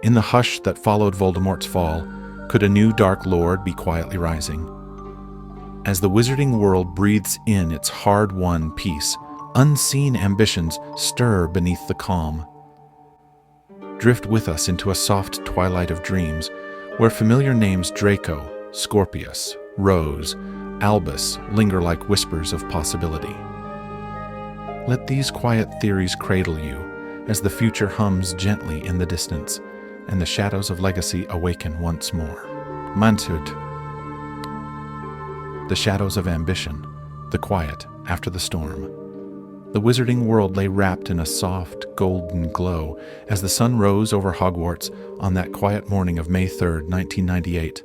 In the hush that followed Voldemort's fall, could a new Dark Lord be quietly rising? As the wizarding world breathes in its hard-won peace, unseen ambitions stir beneath the calm. Drift with us into a soft twilight of dreams, where familiar names Draco, Scorpius, Rose, Albus linger like whispers of possibility. Let these quiet theories cradle you as the future hums gently in the distance and the shadows of legacy awaken once more. Mantud. The shadows of ambition, the quiet after the storm. The wizarding world lay wrapped in a soft, golden glow as the sun rose over Hogwarts on that quiet morning of May 3rd, 1998.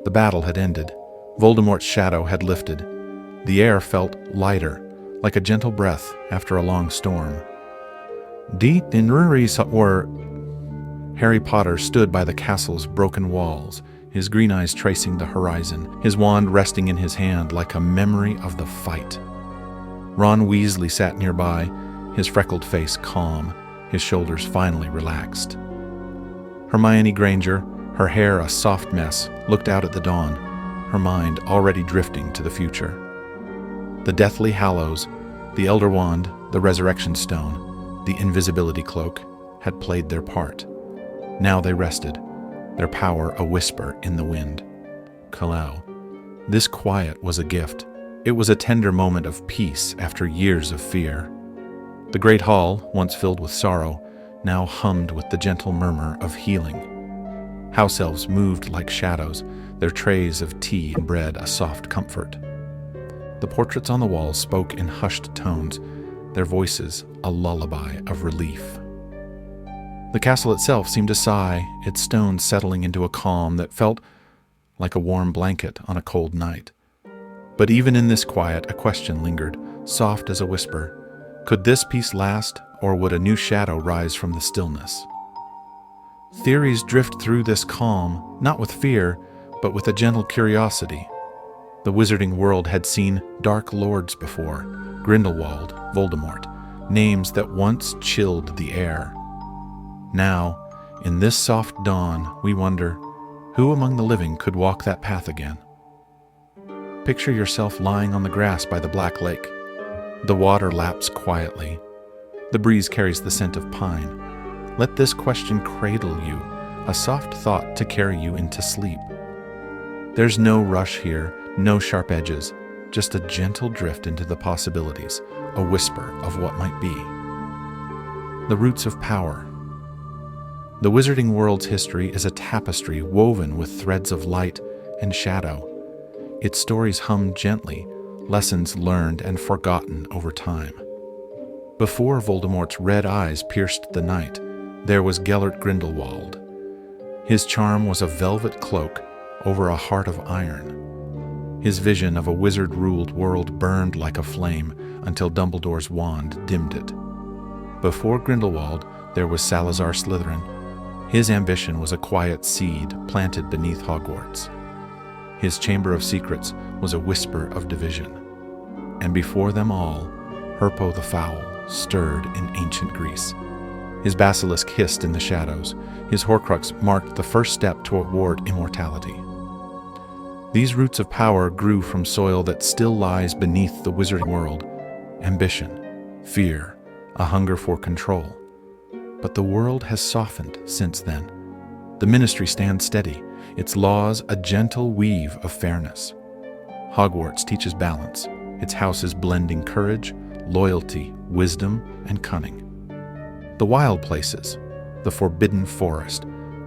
The battle had ended. Voldemort's shadow had lifted. The air felt lighter, like a gentle breath after a long storm. Deep in Harry Potter stood by the castle's broken walls, his green eyes tracing the horizon, his wand resting in his hand like a memory of the fight. Ron Weasley sat nearby, his freckled face calm, his shoulders finally relaxed. Hermione Granger, her hair a soft mess, looked out at the dawn, her mind already drifting to the future. The Deathly Hallows, the Elder Wand, the Resurrection Stone, the Invisibility Cloak, had played their part. Now they rested, their power a whisper in the wind. Kalau. This quiet was a gift. It was a tender moment of peace after years of fear. The great hall, once filled with sorrow, now hummed with the gentle murmur of healing. House elves moved like shadows, their trays of tea and bread a soft comfort. The portraits on the walls spoke in hushed tones, their voices a lullaby of relief. The castle itself seemed to sigh, its stones settling into a calm that felt like a warm blanket on a cold night. But even in this quiet, a question lingered, soft as a whisper. Could this peace last, or would a new shadow rise from the stillness? Theories drift through this calm, not with fear, but with a gentle curiosity. The wizarding world had seen Dark Lords before, Grindelwald, Voldemort, names that once chilled the air. Now, in this soft dawn, we wonder, who among the living could walk that path again? Picture yourself lying on the grass by the Black Lake. The water laps quietly. The breeze carries the scent of pine. Let this question cradle you, a soft thought to carry you into sleep. There's no rush here, no sharp edges, just a gentle drift into the possibilities, a whisper of what might be. The roots of power. The wizarding world's history is a tapestry woven with threads of light and shadow. Its stories hum gently, lessons learned and forgotten over time. Before Voldemort's red eyes pierced the night, there was Gellert Grindelwald. His charm was a velvet cloak over a heart of iron. His vision of a wizard-ruled world burned like a flame until Dumbledore's wand dimmed it. Before Grindelwald, there was Salazar Slytherin. His ambition was a quiet seed planted beneath Hogwarts. His chamber of secrets was a whisper of division. And before them all, Herpo the Foul stirred in ancient Greece. His basilisk hissed in the shadows. His Horcrux marked the first step toward immortality. These roots of power grew from soil that still lies beneath the wizarding world. Ambition, fear, a hunger for control. But the world has softened since then. The Ministry stands steady, its laws a gentle weave of fairness. Hogwarts teaches balance, its houses blending courage, loyalty, wisdom, and cunning. The wild places, the forbidden forest,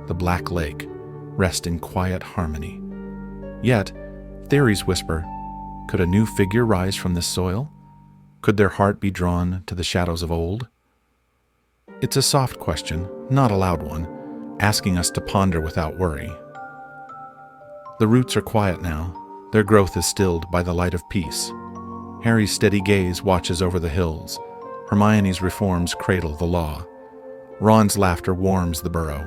the Black Lake, rest in quiet harmony. Yet, theories whisper, could a new figure rise from this soil? Could their heart be drawn to the shadows of old? It's a soft question, not a loud one, asking us to ponder without worry. The roots are quiet now. Their growth is stilled by the light of peace. Harry's steady gaze watches over the hills. Hermione's reforms cradle the law. Ron's laughter warms the burrow.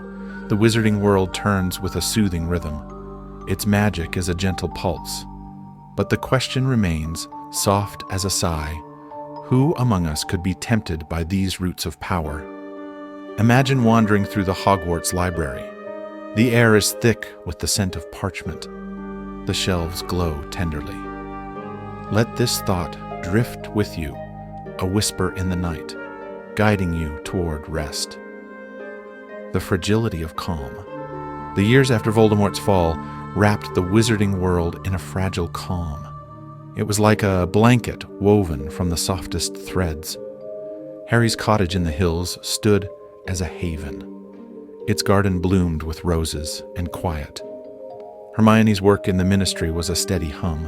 The wizarding world turns with a soothing rhythm. Its magic is a gentle pulse. But the question remains, soft as a sigh. Who among us could be tempted by these roots of power? Imagine wandering through the Hogwarts library. The air is thick with the scent of parchment. The shelves glow tenderly. Let this thought drift with you, a whisper in the night, guiding you toward rest. The fragility of calm. The years after Voldemort's fall wrapped the wizarding world in a fragile calm. It was like a blanket woven from the softest threads. Harry's cottage in the hills stood as a haven. Its garden bloomed with roses and quiet. Hermione's work in the ministry was a steady hum.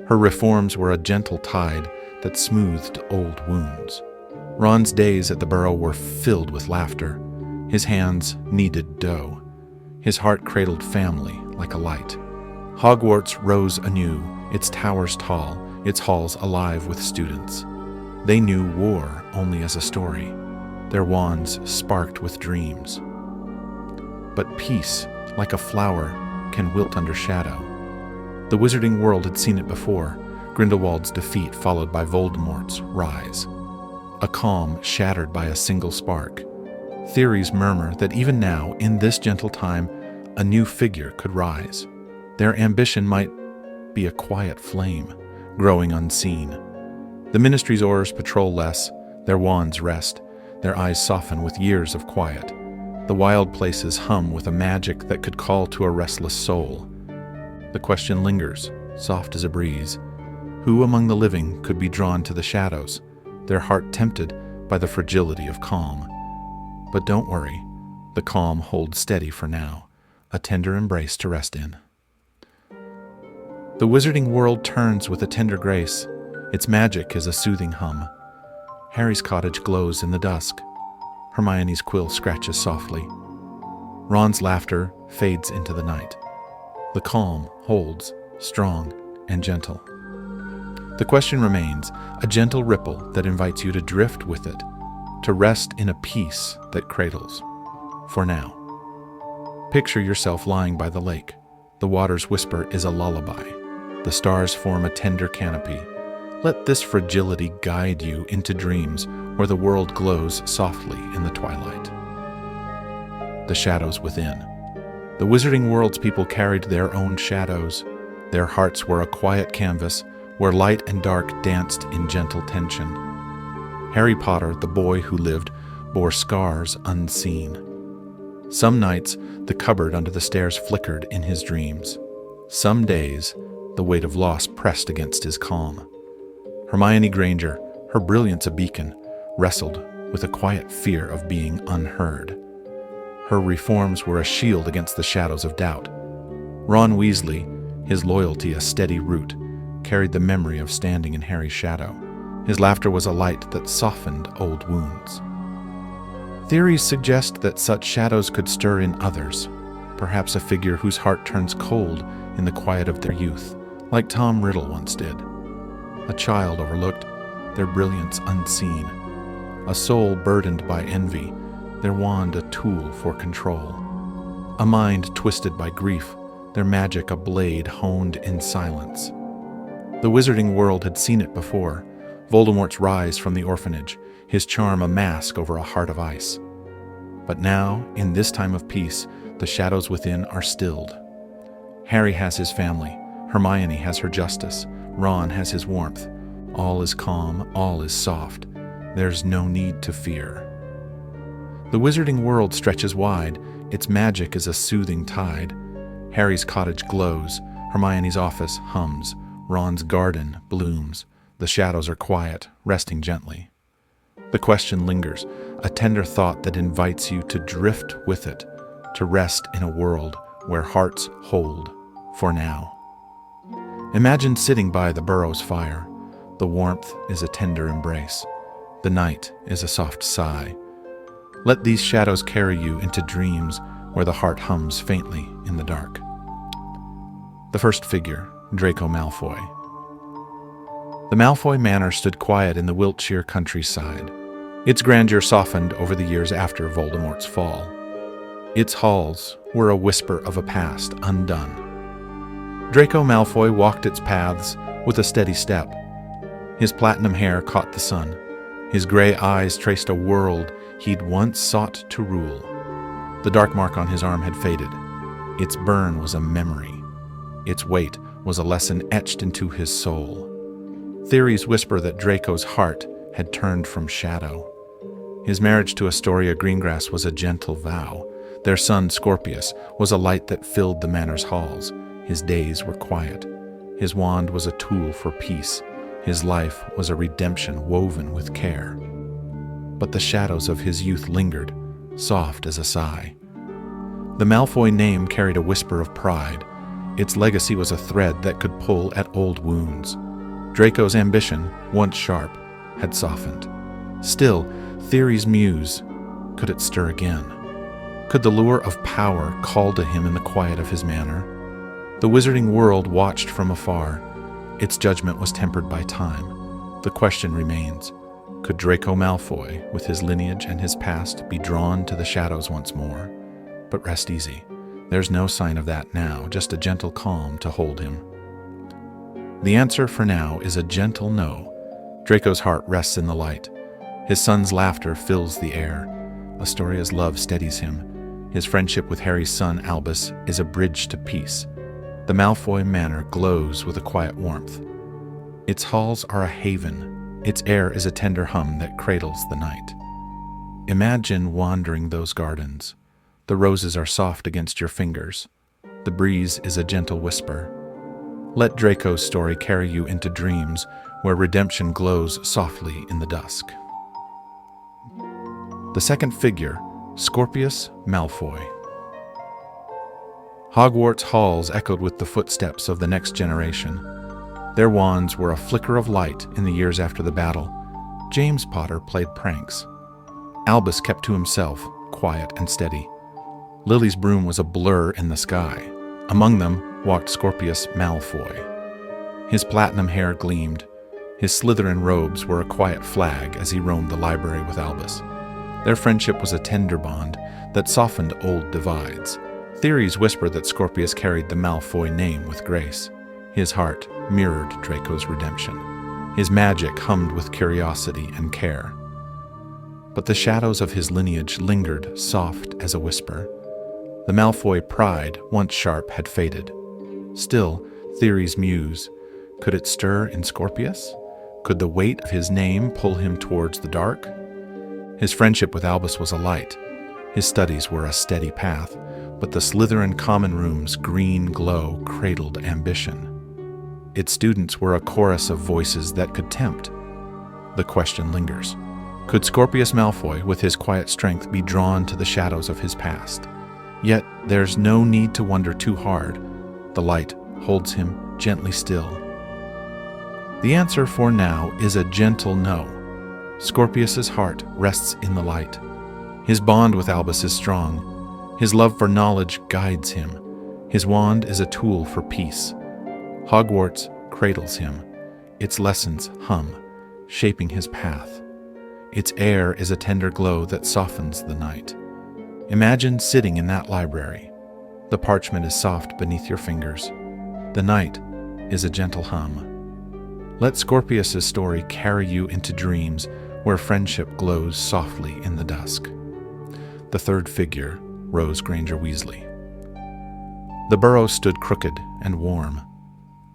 Her reforms were a gentle tide that smoothed old wounds. Ron's days at the Burrow were filled with laughter. His hands kneaded dough. His heart cradled family like a light. Hogwarts rose anew, its towers tall, its halls alive with students. They knew war only as a story. Their wands sparked with dreams. But peace, like a flower, can wilt under shadow. The wizarding world had seen it before, Grindelwald's defeat followed by Voldemort's rise. A calm shattered by a single spark. Theories murmur that even now, in this gentle time, a new figure could rise. Their ambition might be a quiet flame, growing unseen. The ministry's oars patrol less, their wands rest, their eyes soften with years of quiet. The wild places hum with a magic that could call to a restless soul. The question lingers, soft as a breeze. Who among the living could be drawn to the shadows, their heart tempted by the fragility of calm? But don't worry, the calm holds steady for now, a tender embrace to rest in. The wizarding world turns with a tender grace. Its magic is a soothing hum. Harry's cottage glows in the dusk. Hermione's quill scratches softly. Ron's laughter fades into the night. The calm holds, strong and gentle. The question remains, a gentle ripple that invites you to drift with it, to rest in a peace that cradles. For now. Picture yourself lying by the lake. The water's whisper is a lullaby. The stars form a tender canopy. Let this fragility guide you into dreams where the world glows softly in the twilight. The shadows within. The wizarding world's people carried their own shadows. Their hearts were a quiet canvas where light and dark danced in gentle tension. Harry Potter, the boy who lived, bore scars unseen. Some nights, the cupboard under the stairs flickered in his dreams. Some days, the weight of loss pressed against his calm. Hermione Granger, her brilliance a beacon, wrestled with a quiet fear of being unheard. Her reforms were a shield against the shadows of doubt. Ron Weasley, his loyalty a steady root, carried the memory of standing in Harry's shadow. His laughter was a light that softened old wounds. Theories suggest that such shadows could stir in others, perhaps a figure whose heart turns cold in the quiet of their youth, like Tom Riddle once did. A child overlooked, their brilliance unseen. A soul burdened by envy, their wand a tool for control. A mind twisted by grief, their magic a blade honed in silence. The wizarding world had seen it before, Voldemort's rise from the orphanage, his charm a mask over a heart of ice. But now, in this time of peace, the shadows within are stilled. Harry has his family, Hermione has her justice, Ron has his warmth. All is calm, all is soft. There's no need to fear. The wizarding world stretches wide, its magic is a soothing tide. Harry's cottage glows, Hermione's office hums, Ron's garden blooms. The shadows are quiet, resting gently. The question lingers, a tender thought that invites you to drift with it, to rest in a world where hearts hold for now. Imagine sitting by the Burrow's fire. The warmth is a tender embrace. The night is a soft sigh. Let these shadows carry you into dreams where the heart hums faintly in the dark. The first figure, Draco Malfoy. The Malfoy manor stood quiet in the Wiltshire countryside. Its grandeur softened over the years after Voldemort's fall. Its halls were a whisper of a past undone. Draco Malfoy walked its paths with a steady step. His platinum hair caught the sun. His gray eyes traced a world He'd once sought to rule. The dark mark on his arm had faded. Its burn was a memory. Its weight was a lesson etched into his soul. Theories whisper that Draco's heart had turned from shadow. His marriage to Astoria Greengrass was a gentle vow. Their son, Scorpius, was a light that filled the manor's halls. His days were quiet. His wand was a tool for peace. His life was a redemption woven with care. But the shadows of his youth lingered, soft as a sigh. The Malfoy name carried a whisper of pride. Its legacy was a thread that could pull at old wounds. Draco's ambition, once sharp, had softened. Still, theories muse. Could it stir again? Could the lure of power call to him in the quiet of his manor? The wizarding world watched from afar. Its judgment was tempered by time. The question remains, could Draco Malfoy, with his lineage and his past, be drawn to the shadows once more? But rest easy. There's no sign of that now, just a gentle calm to hold him. The answer for now is a gentle no. Draco's heart rests in the light. His son's laughter fills the air. Astoria's love steadies him. His friendship with Harry's son, Albus, is a bridge to peace. The Malfoy manor glows with a quiet warmth. Its halls are a haven. Its air is a tender hum that cradles the night. Imagine wandering those gardens. The roses are soft against your fingers. The breeze is a gentle whisper. Let Draco's story carry you into dreams where redemption glows softly in the dusk. The second figure, Scorpius Malfoy. Hogwarts halls echoed with the footsteps of the next generation. Their wands were a flicker of light in the years after the battle. James Potter played pranks. Albus kept to himself, quiet and steady. Lily's broom was a blur in the sky. Among them walked Scorpius Malfoy. His platinum hair gleamed. His Slytherin robes were a quiet flag as he roamed the library with Albus. Their friendship was a tender bond that softened old divides. Theories whisper that Scorpius carried the Malfoy name with grace. His heart mirrored Draco's redemption. His magic hummed with curiosity and care. But the shadows of his lineage lingered, soft as a whisper. The Malfoy pride, once sharp, had faded. Still, theories muse. Could it stir in Scorpius? Could the weight of his name pull him towards the dark? His friendship with Albus was a light. His studies were a steady path, but the Slytherin common room's green glow cradled ambition. Its students were a chorus of voices that could tempt. The question lingers. Could Scorpius Malfoy, with his quiet strength, be drawn to the shadows of his past? Yet there's no need to wonder too hard. The light holds him gently still. The answer for now is a gentle no. Scorpius's heart rests in the light. His bond with Albus is strong. His love for knowledge guides him. His wand is a tool for peace. Hogwarts cradles him. Its lessons hum, shaping his path. Its air is a tender glow that softens the night. Imagine sitting in that library. The parchment is soft beneath your fingers. The night is a gentle hum. Let Scorpius's story carry you into dreams where friendship glows softly in the dusk. The third figure, Rose Granger Weasley. The burrow stood crooked and warm.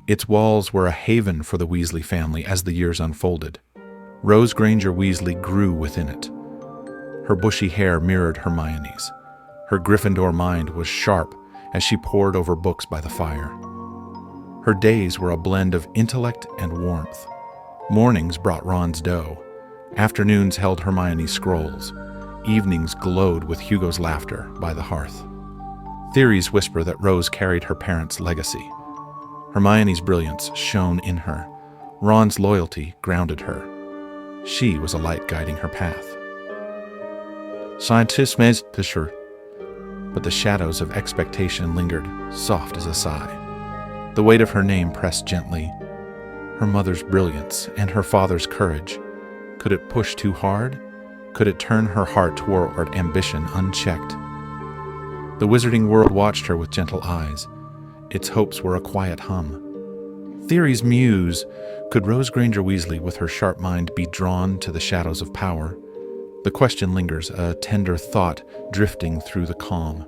Its walls were a haven for the Weasley family as the years unfolded. Rose Granger Weasley grew within it. Her bushy hair mirrored Hermione's. Her Gryffindor mind was sharp as she pored over books by the fire. Her days were a blend of intellect and warmth. Mornings brought Ron's dough. Afternoons held Hermione's scrolls. Evenings glowed with Hugo's laughter by the hearth. Theories whisper that Rose carried her parents' legacy. Hermione's brilliance shone in her. Ron's loyalty grounded her. She was a light guiding her path. Scientists made the sure, but the shadows of expectation lingered, soft as a sigh. The weight of her name pressed gently. Her mother's brilliance and her father's courage. Could it push too hard? Could it turn her heart toward ambition unchecked? The wizarding world watched her with gentle eyes. Its hopes were a quiet hum. Theories muse. Could Rose Granger Weasley, with her sharp mind, be drawn to the shadows of power? The question lingers, a tender thought drifting through the calm.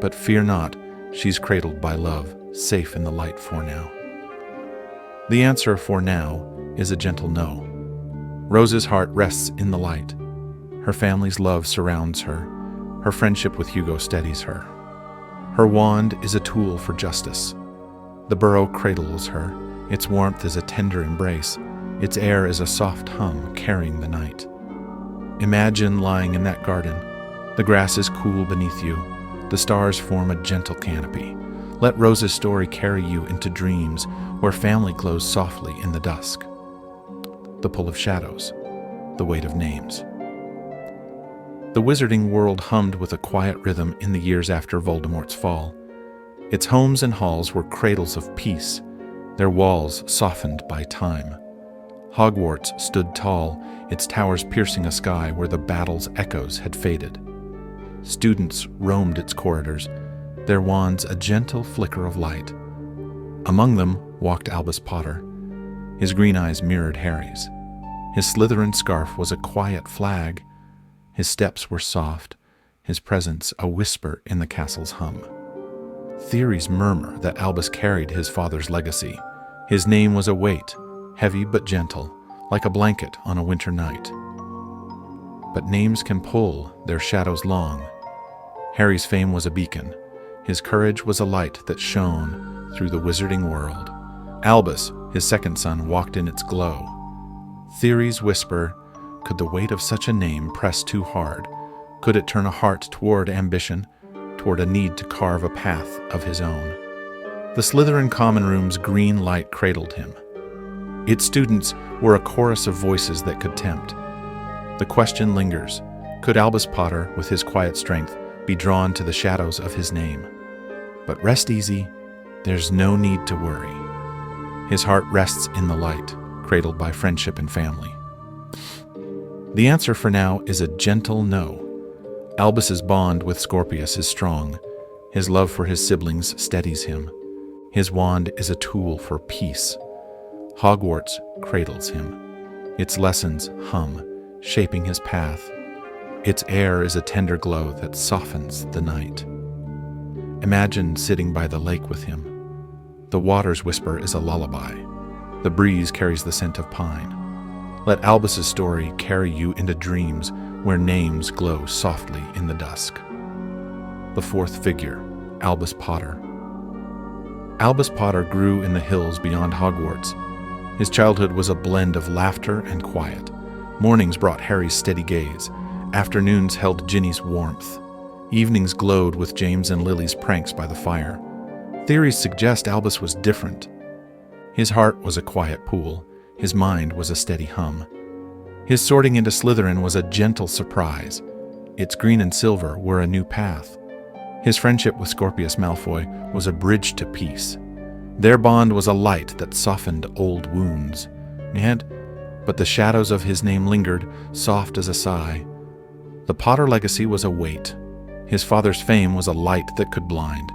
But fear not, she's cradled by love, safe in the light for now. The answer for now is a gentle no. Rose's heart rests in the light. Her family's love surrounds her. Her friendship with Hugo steadies her. Her wand is a tool for justice. The burrow cradles her. Its warmth is a tender embrace. Its air is a soft hum carrying the night. Imagine lying in that garden. The grass is cool beneath you. The stars form a gentle canopy. Let Rose's story carry you into dreams where family glows softly in the dusk. The pull of shadows, the weight of names. The wizarding world hummed with a quiet rhythm in the years after Voldemort's fall. Its homes and halls were cradles of peace, their walls softened by time. Hogwarts stood tall, its towers piercing a sky where the battle's echoes had faded. Students roamed its corridors, their wands a gentle flicker of light. Among them walked Albus Potter. His green eyes mirrored Harry's. His Slytherin scarf was a quiet flag. His steps were soft, his presence a whisper in the castle's hum. Theories murmur that Albus carried his father's legacy. His name was a weight, heavy but gentle, like a blanket on a winter night. But names can pull their shadows long. Harry's fame was a beacon. His courage was a light that shone through the wizarding world. Albus, his second son, walked in its glow. Theories whisper, could the weight of such a name press too hard? Could it turn a heart toward ambition, toward a need to carve a path of his own? The Slytherin common room's green light cradled him. Its students were a chorus of voices that could tempt. The question lingers, could Albus Potter, with his quiet strength, be drawn to the shadows of his name? But rest easy, there's no need to worry. His heart rests in the light, cradled by friendship and family. The answer for now is a gentle no. Albus's bond with Scorpius is strong. His love for his siblings steadies him. His wand is a tool for peace. Hogwarts cradles him. Its lessons hum, shaping his path. Its air is a tender glow that softens the night. Imagine sitting by the lake with him. The water's whisper is a lullaby. The breeze carries the scent of pine. Let Albus's story carry you into dreams where names glow softly in the dusk. The fourth figure, Albus Potter. Albus Potter grew in the hills beyond Hogwarts. His childhood was a blend of laughter and quiet. Mornings brought Harry's steady gaze. Afternoons held Ginny's warmth. Evenings glowed with James and Lily's pranks by the fire. Theories suggest Albus was different. His heart was a quiet pool. His mind was a steady hum. His sorting into Slytherin was a gentle surprise. Its green and silver were a new path. His friendship with Scorpius Malfoy was a bridge to peace. Their bond was a light that softened old wounds. But the shadows of his name lingered, soft as a sigh. The Potter legacy was a weight. His father's fame was a light that could blind.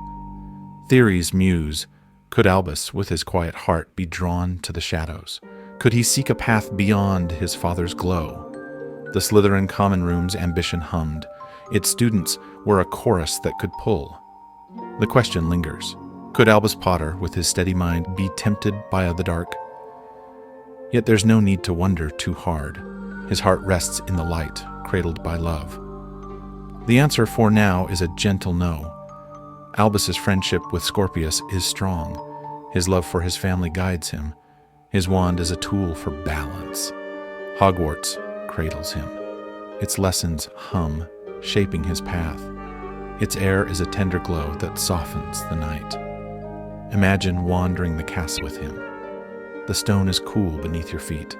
Theories muse. Could Albus, with his quiet heart, be drawn to the shadows? Could he seek a path beyond his father's glow? The Slytherin common room's ambition hummed. Its students were a chorus that could pull. The question lingers. Could Albus Potter, with his steady mind, be tempted by the dark? Yet there's no need to wonder too hard. His heart rests in the light, cradled by love. The answer for now is a gentle no. Albus's friendship with Scorpius is strong. His love for his family guides him. His wand is a tool for balance. Hogwarts cradles him. Its lessons hum, shaping his path. Its air is a tender glow that softens the night. Imagine wandering the castle with him. The stone is cool beneath your feet.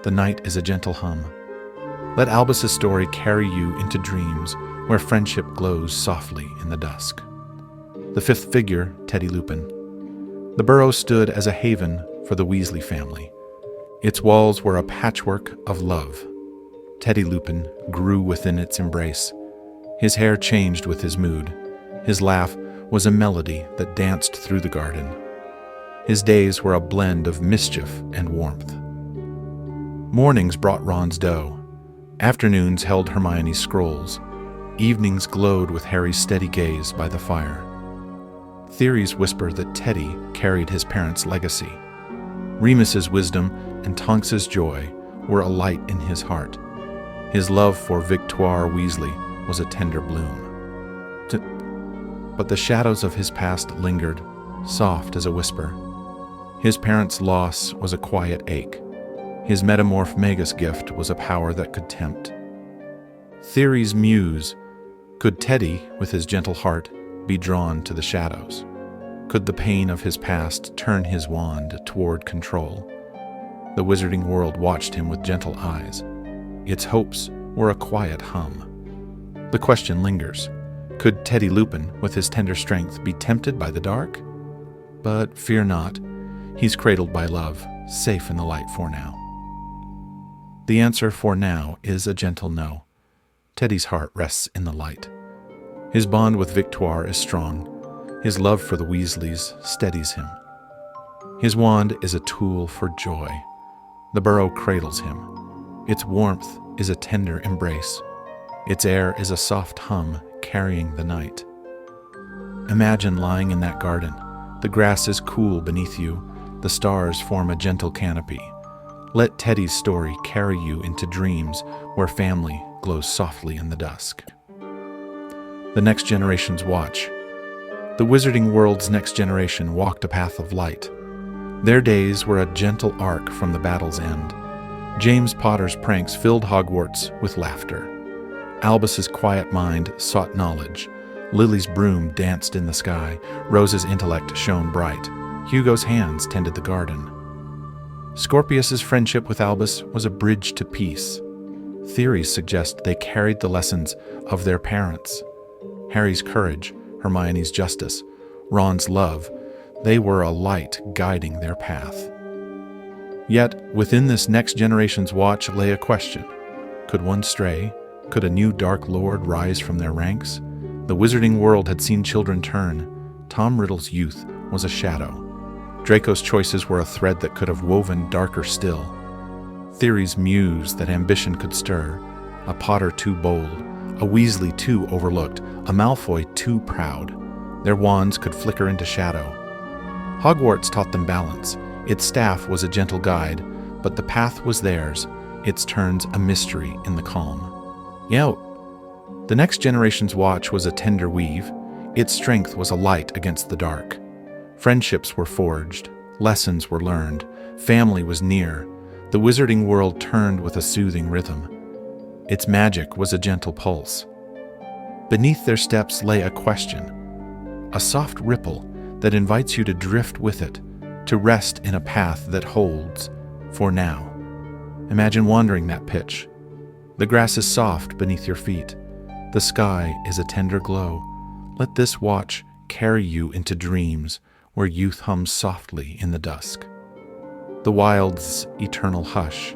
The night is a gentle hum. Let Albus's story carry you into dreams where friendship glows softly in the dusk. The fifth figure, Teddy Lupin. The burrow stood as a haven for the Weasley family. Its walls were a patchwork of love. Teddy Lupin grew within its embrace. His hair changed with his mood. His laugh was a melody that danced through the garden. His days were a blend of mischief and warmth. Mornings brought Ron's dough. Afternoons held Hermione's scrolls. Evenings glowed with Harry's steady gaze by the fire. Theories whisper that Teddy carried his parents' legacy. Remus's wisdom and Tonks's joy were a light in his heart. His love for Victoire Weasley was a tender bloom. But the shadows of his past lingered, soft as a whisper. His parents' loss was a quiet ache. His metamorph Magus gift was a power that could tempt. Theories muse. Could Teddy, with his gentle heart, be drawn to the shadows? Could the pain of his past turn his wand toward control? The wizarding world watched him with gentle eyes. Its hopes were a quiet hum. The question lingers. Could Teddy Lupin, with his tender strength, be tempted by the dark? But fear not. He's cradled by love, safe in the light for now. The answer for now is a gentle no. Teddy's heart rests in the light. His bond with Victoire is strong. His love for the Weasleys steadies him. His wand is a tool for joy. The burrow cradles him. Its warmth is a tender embrace. Its air is a soft hum carrying the night. Imagine lying in that garden. The grass is cool beneath you. The stars form a gentle canopy. Let Teddy's story carry you into dreams where family glows softly in the dusk. The next generations watch. The wizarding world's next generation walked a path of light. Their days were a gentle arc from the battle's end. James Potter's pranks filled Hogwarts with laughter. Albus's quiet mind sought knowledge. Lily's broom danced in the sky. Rose's intellect shone bright. Hugo's hands tended the garden. Scorpius's friendship with Albus was a bridge to peace. Theories suggest they carried the lessons of their parents. Harry's courage, Hermione's justice, Ron's love, they were a light guiding their path. Yet, within this next generation's watch lay a question. Could one stray? Could a new Dark Lord rise from their ranks? The wizarding world had seen children turn. Tom Riddle's youth was a shadow. Draco's choices were a thread that could have woven darker still. Theories muse that ambition could stir. A Potter too bold, a Weasley too overlooked, a Malfoy too proud. Their wands could flicker into shadow. Hogwarts taught them balance. Its staff was a gentle guide, but the path was theirs, its turns a mystery in the calm. The next generation's watch was a tender weave. Its strength was a light against the dark. Friendships were forged, lessons were learned, family was near. The wizarding world turned with a soothing rhythm. Its magic was a gentle pulse. Beneath their steps lay a question, a soft ripple that invites you to drift with it, to rest in a path that holds for now. Imagine wandering that pitch. The grass is soft beneath your feet. The sky is a tender glow. Let this watch carry you into dreams where youth hums softly in the dusk. The wild's eternal hush.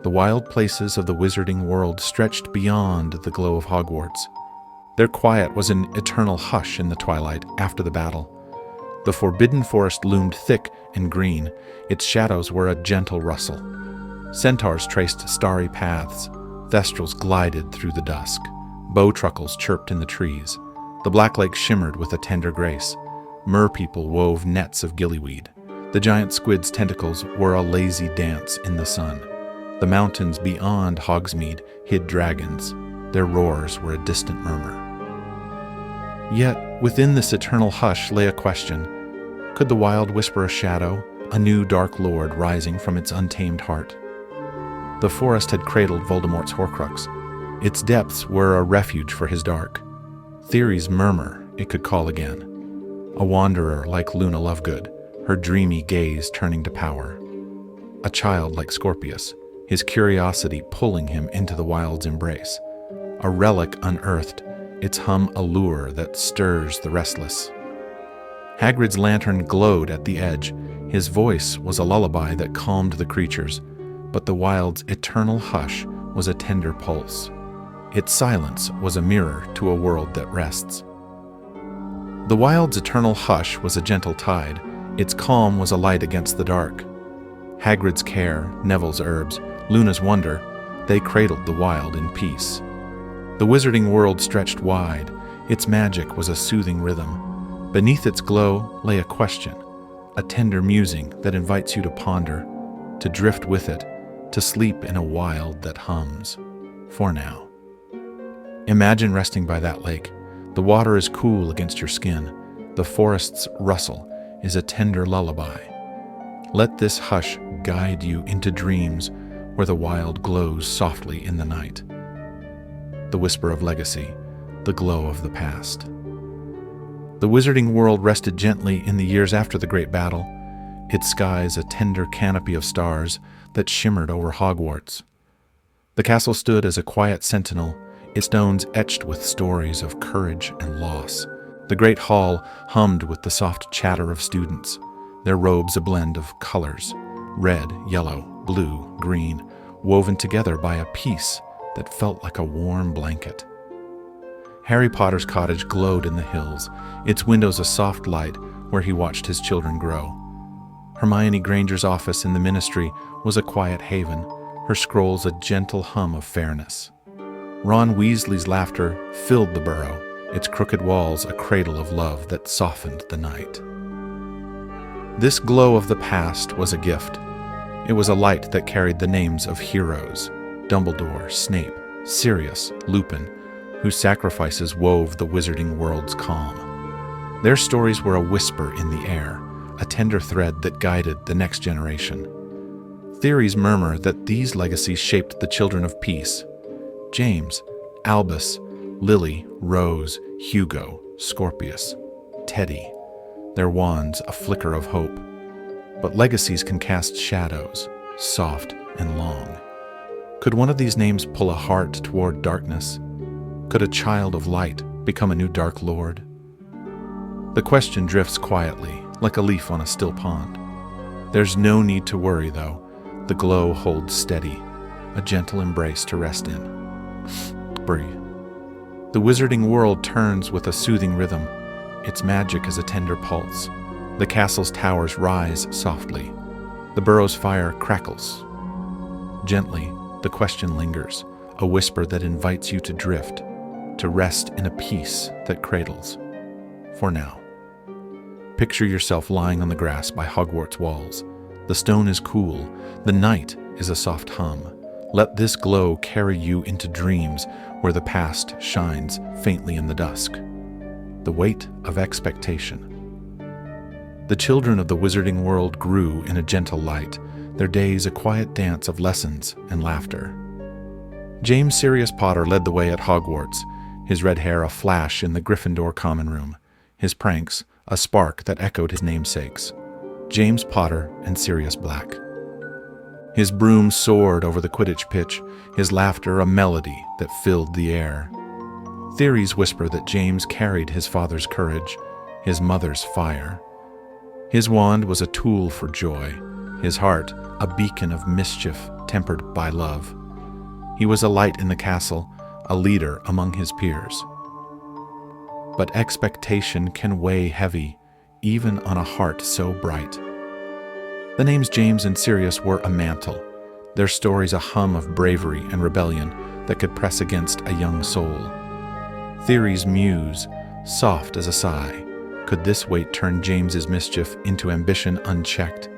The wild places of the wizarding world stretched beyond the glow of Hogwarts. Their quiet was an eternal hush in the twilight after the battle. The forbidden forest loomed thick and green. Its shadows were a gentle rustle. Centaurs traced starry paths. Thestrals glided through the dusk. Bowtruckles chirped in the trees. The Black Lake shimmered with a tender grace. Merpeople wove nets of gillyweed. The giant squid's tentacles were a lazy dance in the sun. The mountains beyond Hogsmeade hid dragons. Their roars were a distant murmur. Yet, within this eternal hush lay a question. Could the wild whisper a shadow, a new Dark Lord rising from its untamed heart? The forest had cradled Voldemort's Horcrux. Its depths were a refuge for his dark. Theories murmur it could call again. A wanderer like Luna Lovegood, her dreamy gaze turning to power. A child like Scorpius, his curiosity pulling him into the wild's embrace. A relic unearthed, its hum a lure that stirs the restless. Hagrid's lantern glowed at the edge. His voice was a lullaby that calmed the creatures, but the wild's eternal hush was a tender pulse. Its silence was a mirror to a world that rests. The wild's eternal hush was a gentle tide. Its calm was a light against the dark. Hagrid's care, Neville's herbs, Luna's wonder, they cradled the wild in peace. The wizarding world stretched wide. Its magic was a soothing rhythm. Beneath its glow lay a question, a tender musing that invites you to ponder, to drift with it, to sleep in a wild that hums. For now. Imagine resting by that lake. The water is cool against your skin. The forest's rustle is a tender lullaby. Let this hush guide you into dreams where the wild glows softly in the night. The whisper of legacy, the glow of the past. The wizarding world rested gently in the years after the great battle, its skies a tender canopy of stars that shimmered over Hogwarts. The castle stood as a quiet sentinel, its stones etched with stories of courage and loss. The great hall hummed with the soft chatter of students, their robes a blend of colors, red, yellow, blue, green, woven together by a peace that felt like a warm blanket. Harry Potter's cottage glowed in the hills, its windows a soft light where he watched his children grow. Hermione Granger's office in the ministry was a quiet haven, her scrolls a gentle hum of fairness. Ron Weasley's laughter filled the burrow, its crooked walls a cradle of love that softened the night. This glow of the past was a gift. It was a light that carried the names of heroes, Dumbledore, Snape, Sirius, Lupin, whose sacrifices wove the wizarding world's calm. Their stories were a whisper in the air, a tender thread that guided the next generation. Theories murmur that these legacies shaped the children of peace. James, Albus, Lily, Rose, Hugo, Scorpius, Teddy, their wands a flicker of hope. But legacies can cast shadows, soft and long. Could one of these names pull a heart toward darkness? Could a child of light become a new Dark Lord? The question drifts quietly, like a leaf on a still pond. There's no need to worry, though. The glow holds steady, a gentle embrace to rest in. Breathe. The wizarding world turns with a soothing rhythm. Its magic is a tender pulse. The castle's towers rise softly. The burrow's fire crackles. Gently, the question lingers, a whisper that invites you to drift, to rest in a peace that cradles. For now. Picture yourself lying on the grass by Hogwarts walls. The stone is cool. The night is a soft hum. Let this glow carry you into dreams where the past shines faintly in the dusk. The weight of expectation. The children of the wizarding world grew in a gentle light, their days a quiet dance of lessons and laughter. James Sirius Potter led the way at Hogwarts, his red hair a flash in the Gryffindor common room, his pranks a spark that echoed his namesakes, James Potter and Sirius Black. His broom soared over the Quidditch pitch, his laughter a melody that filled the air. Theories whisper that James carried his father's courage, his mother's fire. His wand was a tool for joy, his heart a beacon of mischief tempered by love. He was a light in the castle, a leader among his peers. But expectation can weigh heavy, even on a heart so bright. The names James and Sirius were a mantle, their stories a hum of bravery and rebellion that could press against a young soul. Theories muse, soft as a sigh. Could this weight turn James's mischief into ambition unchecked?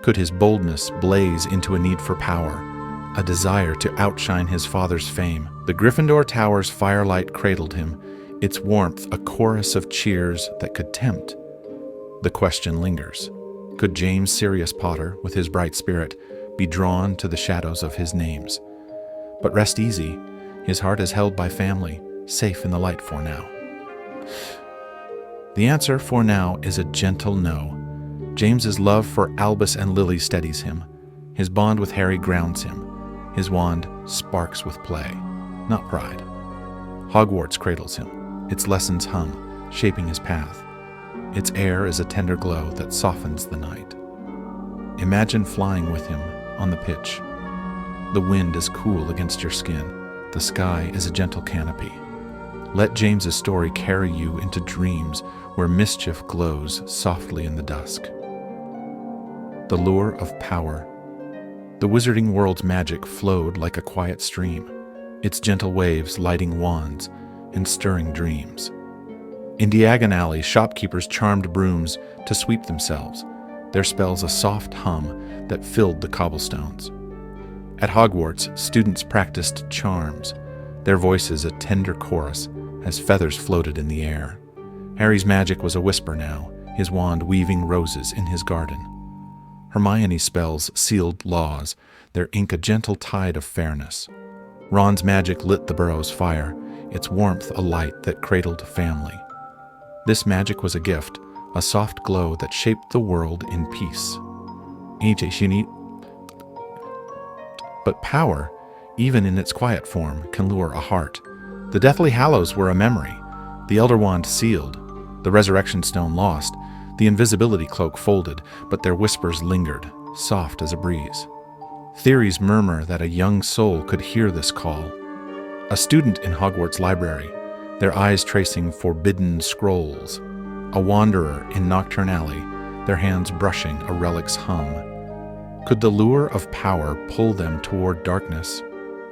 Could his boldness blaze into a need for power, a desire to outshine his father's fame? The Gryffindor Tower's firelight cradled him, its warmth a chorus of cheers that could tempt. The question lingers. Could James Sirius Potter, with his bright spirit, be drawn to the shadows of his names? But rest easy, his heart is held by family, safe in the light for now. The answer for now is a gentle no. James's love for Albus and Lily steadies him. His bond with Harry grounds him. His wand sparks with play, not pride. Hogwarts cradles him, its lessons hum, shaping his path. Its air is a tender glow that softens the night. Imagine flying with him on the pitch. The wind is cool against your skin. The sky is a gentle canopy. Let James's story carry you into dreams where mischief glows softly in the dusk. The lure of power, The wizarding world's magic flowed like a quiet stream, its gentle waves lighting wands and stirring dreams. In Diagon Alley, shopkeepers charmed brooms to sweep themselves, their spells a soft hum that filled the cobblestones. At Hogwarts, students practiced charms, their voices a tender chorus as feathers floated in the air. Harry's magic was a whisper now, his wand weaving roses in his garden. Hermione's spells sealed laws, their ink a gentle tide of fairness. Ron's magic lit the burrow's fire, its warmth a light that cradled family. This magic was a gift, a soft glow that shaped the world in peace. But power, even in its quiet form, can lure a heart. The Deathly Hallows were a memory, the Elder Wand sealed, the Resurrection Stone lost, the invisibility cloak folded, but their whispers lingered, soft as a breeze. Theories murmur that a young soul could hear this call. A student in Hogwarts library, their eyes tracing forbidden scrolls. A wanderer in Nocturne Alley, their hands brushing a relic's hum. Could the lure of power pull them toward darkness?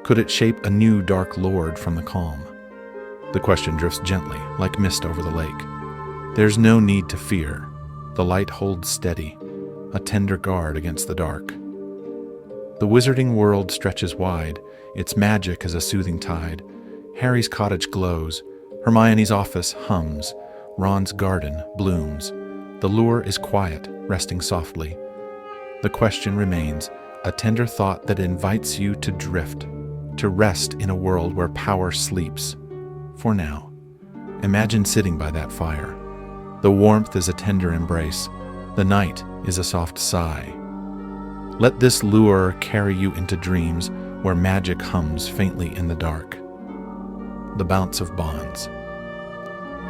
Could it shape a new dark lord from the calm? The question drifts gently, like mist over the lake. There's no need to fear. The light holds steady, a tender guard against the dark. The wizarding world stretches wide, its magic is a soothing tide. Harry's cottage glows, Hermione's office hums, Ron's garden blooms. The lure is quiet, resting softly. The question remains, a tender thought that invites you to drift, to rest in a world where power sleeps. For now, imagine sitting by that fire. The warmth is a tender embrace. The night is a soft sigh. Let this lure carry you into dreams where magic hums faintly in the dark. The bounce of bonds.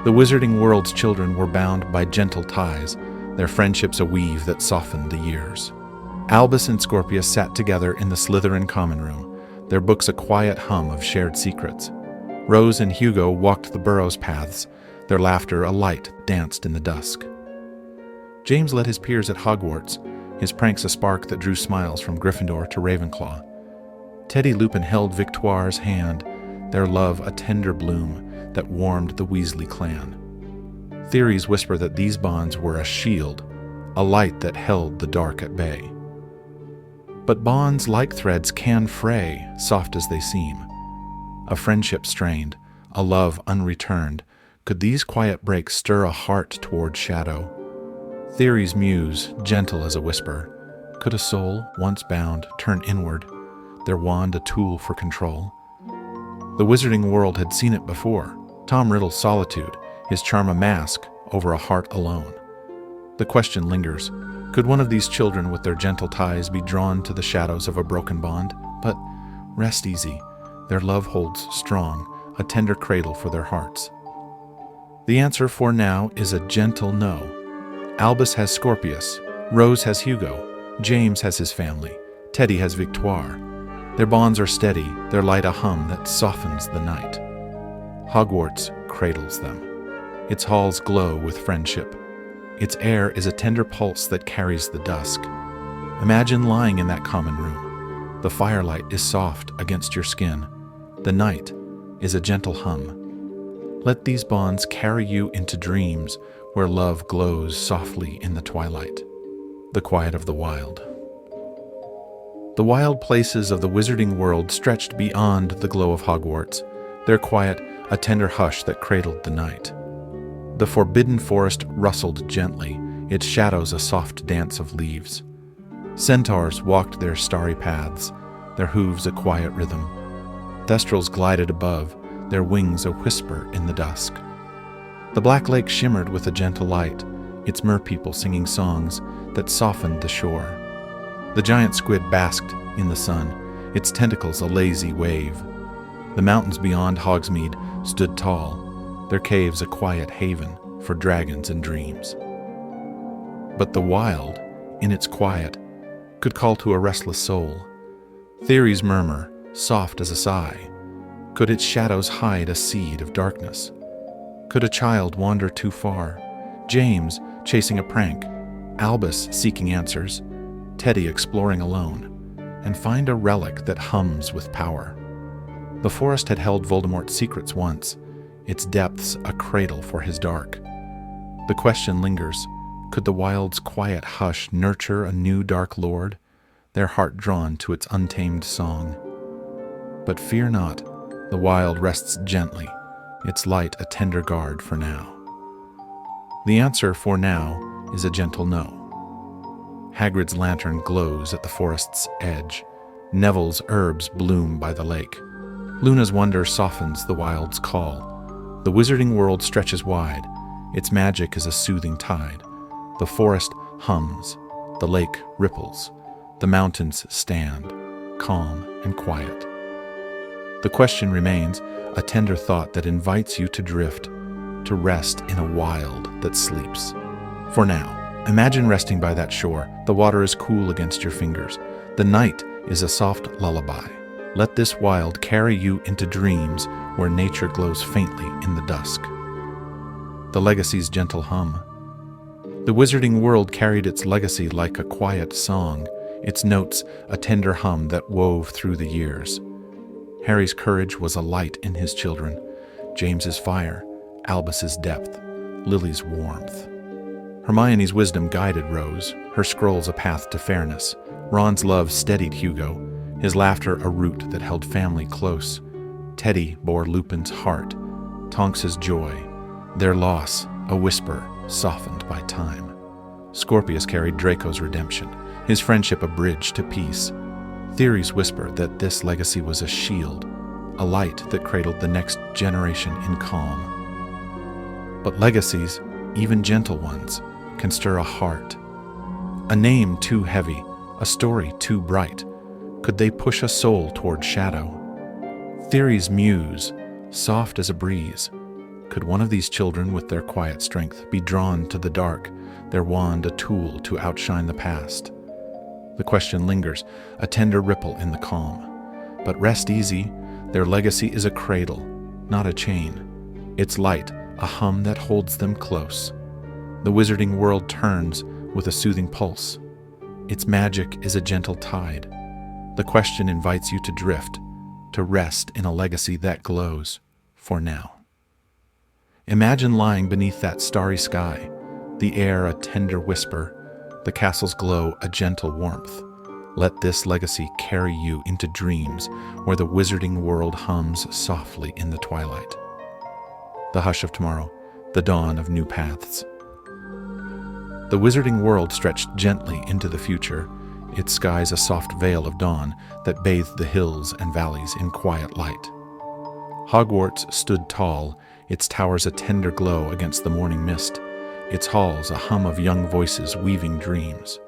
The wizarding world's children were bound by gentle ties, their friendships a weave that softened the years. Albus and Scorpius sat together in the Slytherin common room, their books a quiet hum of shared secrets. Rose and Hugo walked the burrow's paths, their laughter a light danced in the dusk. James led his peers at Hogwarts, his pranks a spark that drew smiles from Gryffindor to Ravenclaw. Teddy Lupin held Victoire's hand, their love a tender bloom that warmed the Weasley clan. Theories whisper that these bonds were a shield, a light that held the dark at bay. But bonds, like threads, can fray, soft as they seem. A friendship strained, a love unreturned, could these quiet breaks stir a heart toward shadow? Theories muse, gentle as a whisper. Could a soul, once bound, turn inward, their wand a tool for control? The wizarding world had seen it before. Tom Riddle's solitude, his charm a mask over a heart alone. The question lingers, could one of these children with their gentle ties be drawn to the shadows of a broken bond? But rest easy, their love holds strong, a tender cradle for their hearts. The answer for now is a gentle no. Albus has Scorpius, Rose has Hugo, James has his family, Teddy has Victoire. Their bonds are steady, their light a hum that softens the night. Hogwarts cradles them. Its halls glow with friendship. Its air is a tender pulse that carries the dusk. Imagine lying in that common room. The firelight is soft against your skin. The night is a gentle hum. Let these bonds carry you into dreams where love glows softly in the twilight, the quiet of the wild. The wild places of the wizarding world stretched beyond the glow of Hogwarts, their quiet a tender hush that cradled the night. The forbidden forest rustled gently, its shadows a soft dance of leaves. Centaurs walked their starry paths, their hooves a quiet rhythm. Thestrals glided above, their wings a whisper in the dusk. The black lake shimmered with a gentle light, its merpeople singing songs that softened the shore. The giant squid basked in the sun, its tentacles a lazy wave. The mountains beyond Hogsmeade stood tall, their caves a quiet haven for dragons and dreams. But the wild, in its quiet, could call to a restless soul. Theories murmur, soft as a sigh. Could its shadows hide a seed of darkness? Could a child wander too far? James chasing a prank, Albus seeking answers, Teddy exploring alone. and find a relic that hums with power. The forest had held Voldemort's secrets once, its depths a cradle for his dark. The question lingers, could the wild's quiet hush nurture a new dark lord, their heart drawn to its untamed song? But fear not, the wild rests gently, its light a tender guard for now. The answer for now is a gentle no. Hagrid's lantern glows at the forest's edge. Neville's herbs bloom by the lake. Luna's wonder softens the wild's call. The wizarding world stretches wide. Its magic is a soothing tide. The forest hums. The lake ripples. The mountains stand, calm and quiet. The question remains, a tender thought that invites you to drift, to rest in a wild that sleeps. For now, imagine resting by that shore. The water is cool against your fingers. The night is a soft lullaby. Let this wild carry you into dreams where nature glows faintly in the dusk. The legacy's gentle hum. The wizarding world carried its legacy like a quiet song, its notes a tender hum that wove through the years. Harry's courage was a light in his children, James's fire, Albus's depth, Lily's warmth. Hermione's wisdom guided Rose, her scrolls a path to fairness. Ron's love steadied Hugo, his laughter a root that held family close. Teddy bore Lupin's heart, Tonks's joy, their loss a whisper softened by time. Scorpius carried Draco's redemption, his friendship a bridge to peace. Theories whisper that this legacy was a shield, a light that cradled the next generation in calm. But legacies, even gentle ones, can stir a heart. A name too heavy, a story too bright, could they push a soul toward shadow? Theories muse, soft as a breeze. Could one of these children with their quiet strength be drawn to the dark, their wand a tool to outshine the past? The question lingers, a tender ripple in the calm. But rest easy, their legacy is a cradle, not a chain. Its light, a hum that holds them close. The wizarding world turns with a soothing pulse. Its magic is a gentle tide. The question invites you to drift, to rest in a legacy that glows, for now. Imagine lying beneath that starry sky, the air a tender whisper, the castle's glow a gentle warmth. Let this legacy carry you into dreams where the wizarding world hums softly in the twilight. The hush of tomorrow, the dawn of new paths. The wizarding world stretched gently into the future, its skies a soft veil of dawn that bathed the hills and valleys in quiet light. Hogwarts stood tall, its towers a tender glow against the morning mist, its halls a hum of young voices weaving dreams.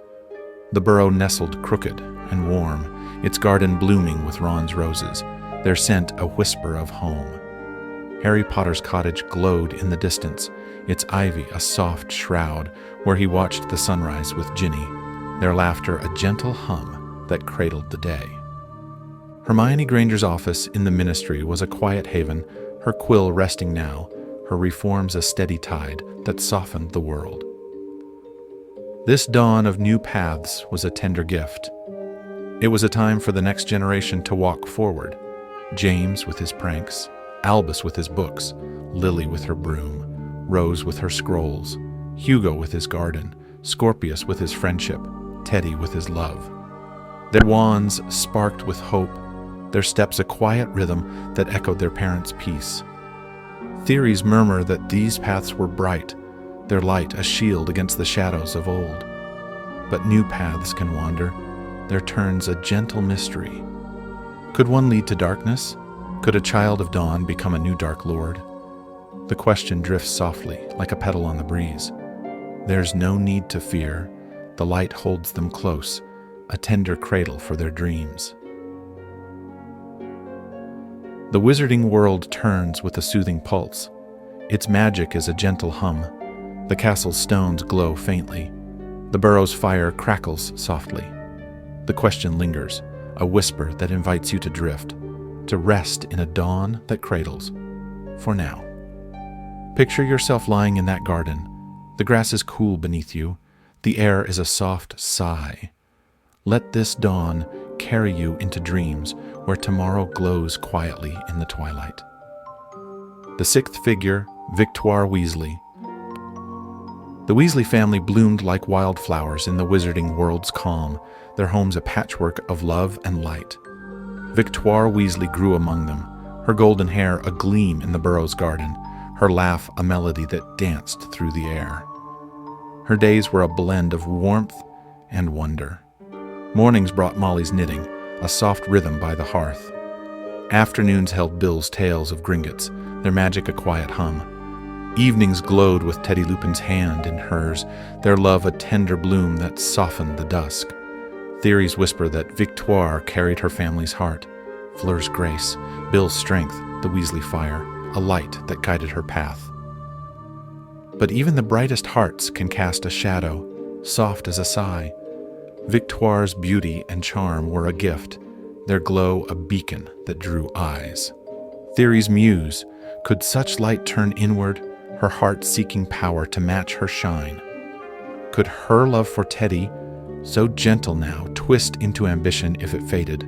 The burrow nestled crooked and warm, its garden blooming with Ron's roses, their scent a whisper of home. Harry Potter's cottage glowed in the distance, its ivy a soft shroud where he watched the sunrise with Ginny, their laughter a gentle hum that cradled the day. Hermione Granger's office in the ministry was a quiet haven, her quill resting now, her reforms a steady tide that softened the world. This dawn of new paths was a tender gift. It was a time for the next generation to walk forward, James with his pranks, Albus with his books, Lily with her broom, Rose with her scrolls, Hugo with his garden, Scorpius with his friendship, Teddy with his love. Their wands sparked with hope, their steps a quiet rhythm that echoed their parents' peace. Theories murmur that these paths were bright, their light a shield against the shadows of old. But new paths can wander, their turns a gentle mystery. Could one lead to darkness? Could a child of dawn become a new Dark Lord? The question drifts softly, like a petal on the breeze. There's no need to fear, the light holds them close, a tender cradle for their dreams. The wizarding world turns with a soothing pulse. Its magic is a gentle hum. The castle's stones glow faintly. The burrow's fire crackles softly. The question lingers, a whisper that invites you to drift, to rest in a dawn that cradles, for now. Picture yourself lying in that garden. The grass is cool beneath you. The air is a soft sigh. Let this dawn carry you into dreams where tomorrow glows quietly in the twilight. The sixth figure, Victoire Weasley. The Weasley family bloomed like wildflowers in the wizarding world's calm, their homes a patchwork of love and light. Victoire Weasley grew among them, her golden hair a gleam in the burrow's garden, her laugh a melody that danced through the air. Her days were a blend of warmth and wonder. Mornings brought Molly's knitting, a soft rhythm by the hearth. Afternoons held Bill's tales of Gringotts, their magic a quiet hum. Evenings glowed with Teddy Lupin's hand in hers, their love a tender bloom that softened the dusk. Theories whisper that Victoire carried her family's heart, Fleur's grace, Bill's strength, the Weasley fire, a light that guided her path. But even the brightest hearts can cast a shadow, soft as a sigh. Victoire's beauty and charm were a gift, their glow a beacon that drew eyes. Theories muse, could such light turn inward, her heart seeking power to match her shine? Could her love for Teddy, so gentle now, twist into ambition if it faded?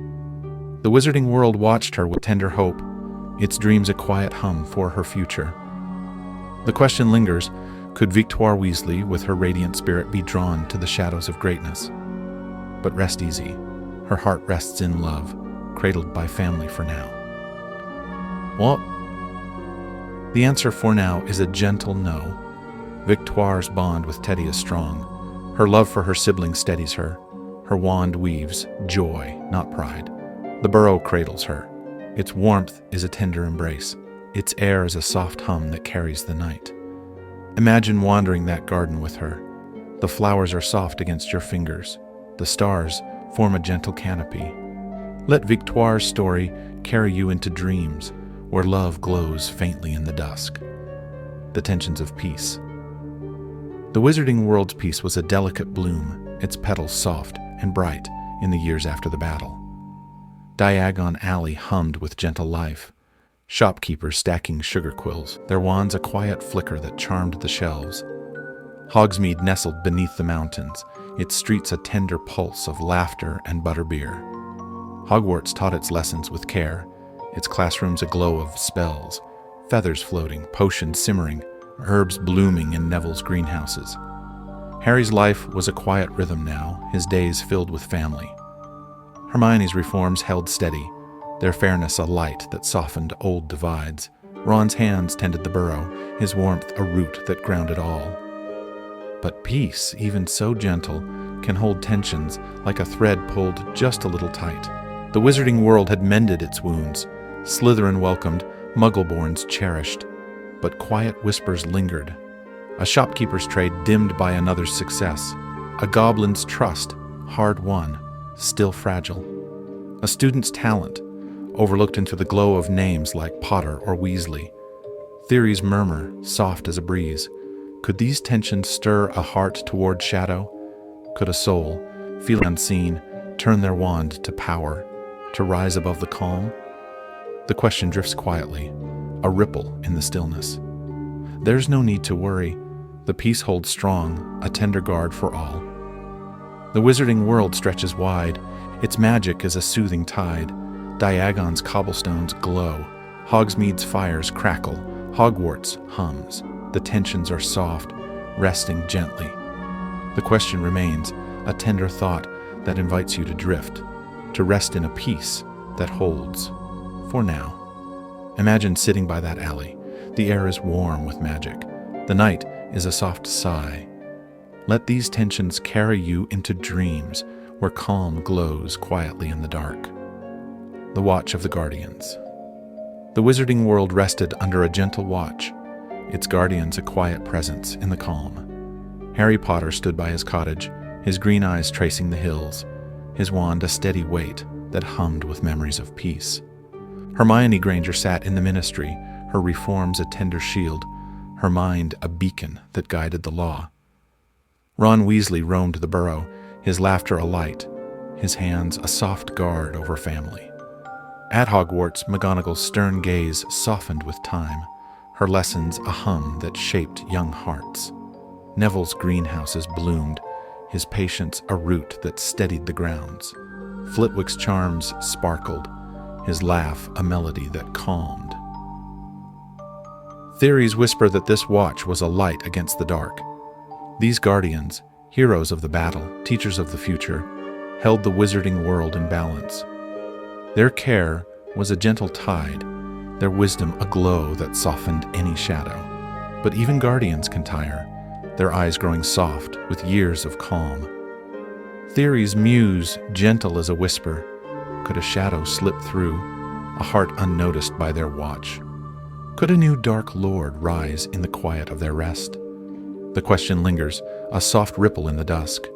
The wizarding world watched her with tender hope, its dreams a quiet hum for her future. The question lingers, could Victoire Weasley, with her radiant spirit, be drawn to the shadows of greatness? But rest easy, her heart rests in love, cradled by family for now. Well, the answer for now is a gentle no. Victoire's bond with Teddy is strong. Her love for her sibling steadies her. Her wand weaves joy, not pride. The burrow cradles her. Its warmth is a tender embrace. Its air is a soft hum that carries the night. Imagine wandering that garden with her. The flowers are soft against your fingers. The stars form a gentle canopy. Let Victoire's story carry you into dreams where love glows faintly in the dusk. The tensions of peace. The wizarding world's peace was a delicate bloom, its petals soft and bright in the years after the battle. Diagon Alley hummed with gentle life. Shopkeepers stacking sugar quills, their wands a quiet flicker that charmed the shelves. Hogsmeade nestled beneath the mountains, its streets a tender pulse of laughter and butterbeer. Hogwarts taught its lessons with care, its classrooms aglow of spells, feathers floating, potions simmering, herbs blooming in Neville's greenhouses. Harry's life was a quiet rhythm now, his days filled with family. Hermione's reforms held steady, their fairness a light that softened old divides. Ron's hands tended the burrow, his warmth a root that grounded all. But peace, even so gentle, can hold tensions like a thread pulled just a little tight. The wizarding world had mended its wounds. Slytherin welcomed, Muggleborns cherished. But quiet whispers lingered. A shopkeeper's trade dimmed by another's success. A goblin's trust, hard won, still fragile. A student's talent, overlooked into the glow of names like Potter or Weasley. Theories murmur, soft as a breeze. Could these tensions stir a heart toward shadow? Could a soul, feeling unseen, turn their wand to power, to rise above the calm? The question drifts quietly, a ripple in the stillness. There's no need to worry. The peace holds strong, a tender guard for all. The wizarding world stretches wide. Its magic is a soothing tide. Diagon's cobblestones glow. Hogsmeade's fires crackle. Hogwarts hums. The tensions are soft, resting gently. The question remains, a tender thought that invites you to drift, to rest in a peace that holds, for now. Imagine sitting by that alley. The air is warm with magic. The night is a soft sigh. Let these tensions carry you into dreams where calm glows quietly in the dark. The watch of the guardians. The wizarding world rested under a gentle watch, its guardians a quiet presence in the calm. Harry Potter stood by his cottage, his green eyes tracing the hills, his wand a steady weight that hummed with memories of peace. Hermione Granger sat in the ministry, her reforms a tender shield, her mind a beacon that guided the law. Ron Weasley roamed the burrow, his laughter a light, his hands a soft guard over family. At Hogwarts, McGonagall's stern gaze softened with time, her lessons a hum that shaped young hearts. Neville's greenhouses bloomed, his patience a root that steadied the grounds. Flitwick's charms sparkled, his laugh a melody that calmed. Theories whisper that this watch was a light against the dark. These guardians, heroes of the battle, teachers of the future, held the wizarding world in balance. Their care was a gentle tide, their wisdom a glow that softened any shadow. But even guardians can tire, their eyes growing soft with years of calm. Theories muse, gentle as a whisper. Could a shadow slip through, a heart unnoticed by their watch? Could a new dark lord rise in the quiet of their rest? The question lingers, a soft ripple in the dusk.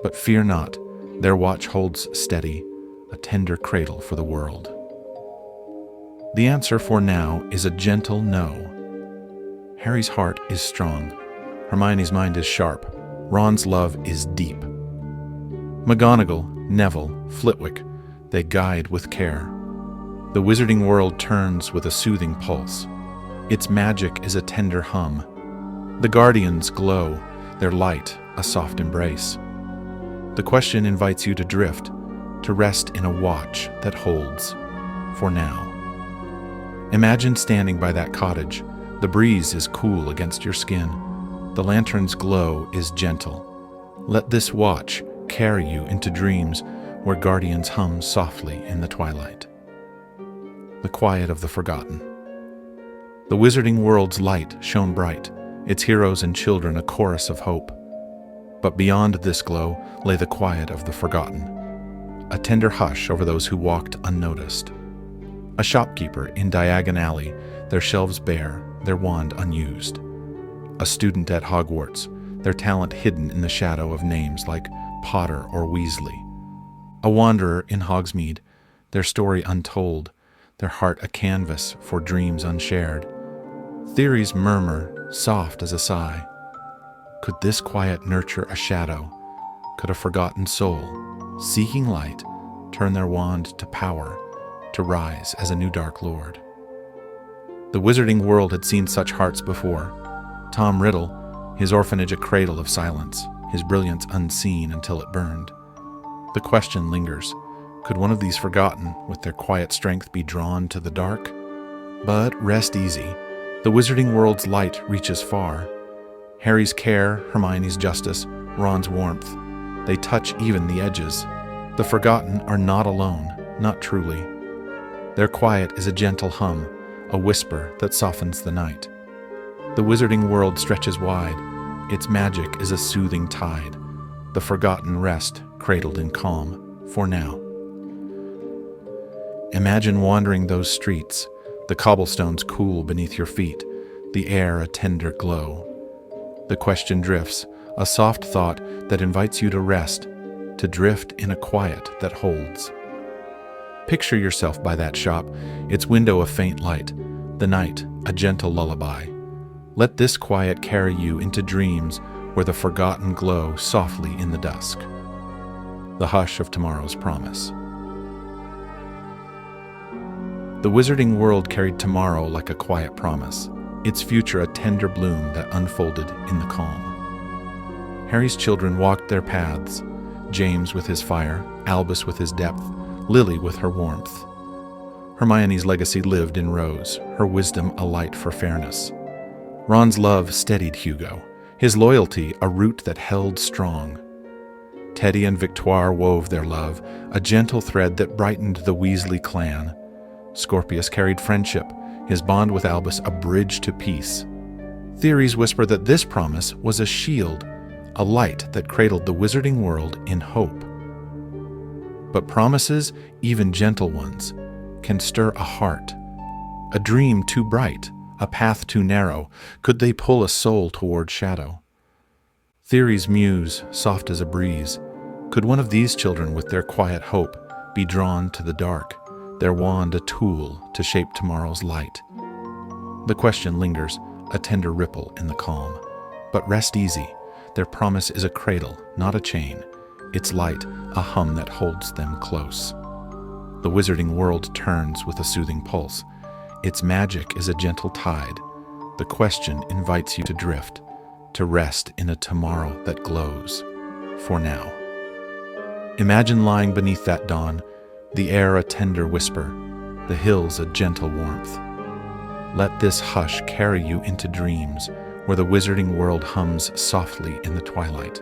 But fear not, their watch holds steady, a tender cradle for the world. The answer for now is a gentle no. Harry's heart is strong. Hermione's mind is sharp. Ron's love is deep. McGonagall, Neville, Flitwick, they guide with care. The wizarding world turns with a soothing pulse. Its magic is a tender hum. The guardians glow, their light a soft embrace. The question invites you to drift, to rest in a watch that holds, for now. Imagine standing by that cottage. The breeze is cool against your skin. The lantern's glow is gentle. Let this watch carry you into dreams where guardians hum softly in the twilight. The quiet of the forgotten. The wizarding world's light shone bright, its heroes and children a chorus of hope. But beyond this glow lay the quiet of the forgotten, a tender hush over those who walked unnoticed. A shopkeeper in Diagon Alley, their shelves bare, their wand unused. A student at Hogwarts, their talent hidden in the shadow of names like Potter or Weasley. A wanderer in Hogsmeade, their story untold, their heart a canvas for dreams unshared. Theories murmur, soft as a sigh. Could this quiet nurture a shadow? Could a forgotten soul, seeking light, turn their wand to power, to rise as a new Dark Lord? The wizarding world had seen such hearts before. Tom Riddle, his orphanage a cradle of silence, his brilliance unseen until it burned. The question lingers, could one of these forgotten, with their quiet strength, be drawn to the dark? But rest easy, the wizarding world's light reaches far. Harry's care, Hermione's justice, Ron's warmth, they touch even the edges. The forgotten are not alone, not truly. Their quiet is a gentle hum, a whisper that softens the night. The wizarding world stretches wide, its magic is a soothing tide. The forgotten rest, cradled in calm, for now. Imagine wandering those streets, the cobblestones cool beneath your feet, the air a tender glow. The question drifts, a soft thought that invites you to rest, to drift in a quiet that holds. Picture yourself by that shop, its window a faint light, the night a gentle lullaby. Let this quiet carry you into dreams where the forgotten glow softly in the dusk. The hush of tomorrow's promise. The wizarding world carried tomorrow like a quiet promise, its future a tender bloom that unfolded in the calm. Harry's children walked their paths, James with his fire, Albus with his depth, Lily with her warmth. Hermione's legacy lived in Rose, her wisdom a light for fairness. Ron's love steadied Hugo, his loyalty a root that held strong. Teddy and Victoire wove their love, a gentle thread that brightened the Weasley clan. Scorpius carried friendship, his bond with Albus a bridge to peace. Theories whisper that this promise was a shield, a light that cradled the wizarding world in hope. But promises, even gentle ones, can stir a heart. A dream too bright, a path too narrow, could they pull a soul toward shadow? Theories muse, soft as a breeze. Could one of these children with their quiet hope be drawn to the dark, their wand a tool to shape tomorrow's light? The question lingers, a tender ripple in the calm. But rest easy, their promise is a cradle, not a chain, its light a hum that holds them close. The wizarding world turns with a soothing pulse. Its magic is a gentle tide. The question invites you to drift, to rest in a tomorrow that glows, for now. Imagine lying beneath that dawn, the air a tender whisper, the hills a gentle warmth. Let this hush carry you into dreams where the wizarding world hums softly in the twilight.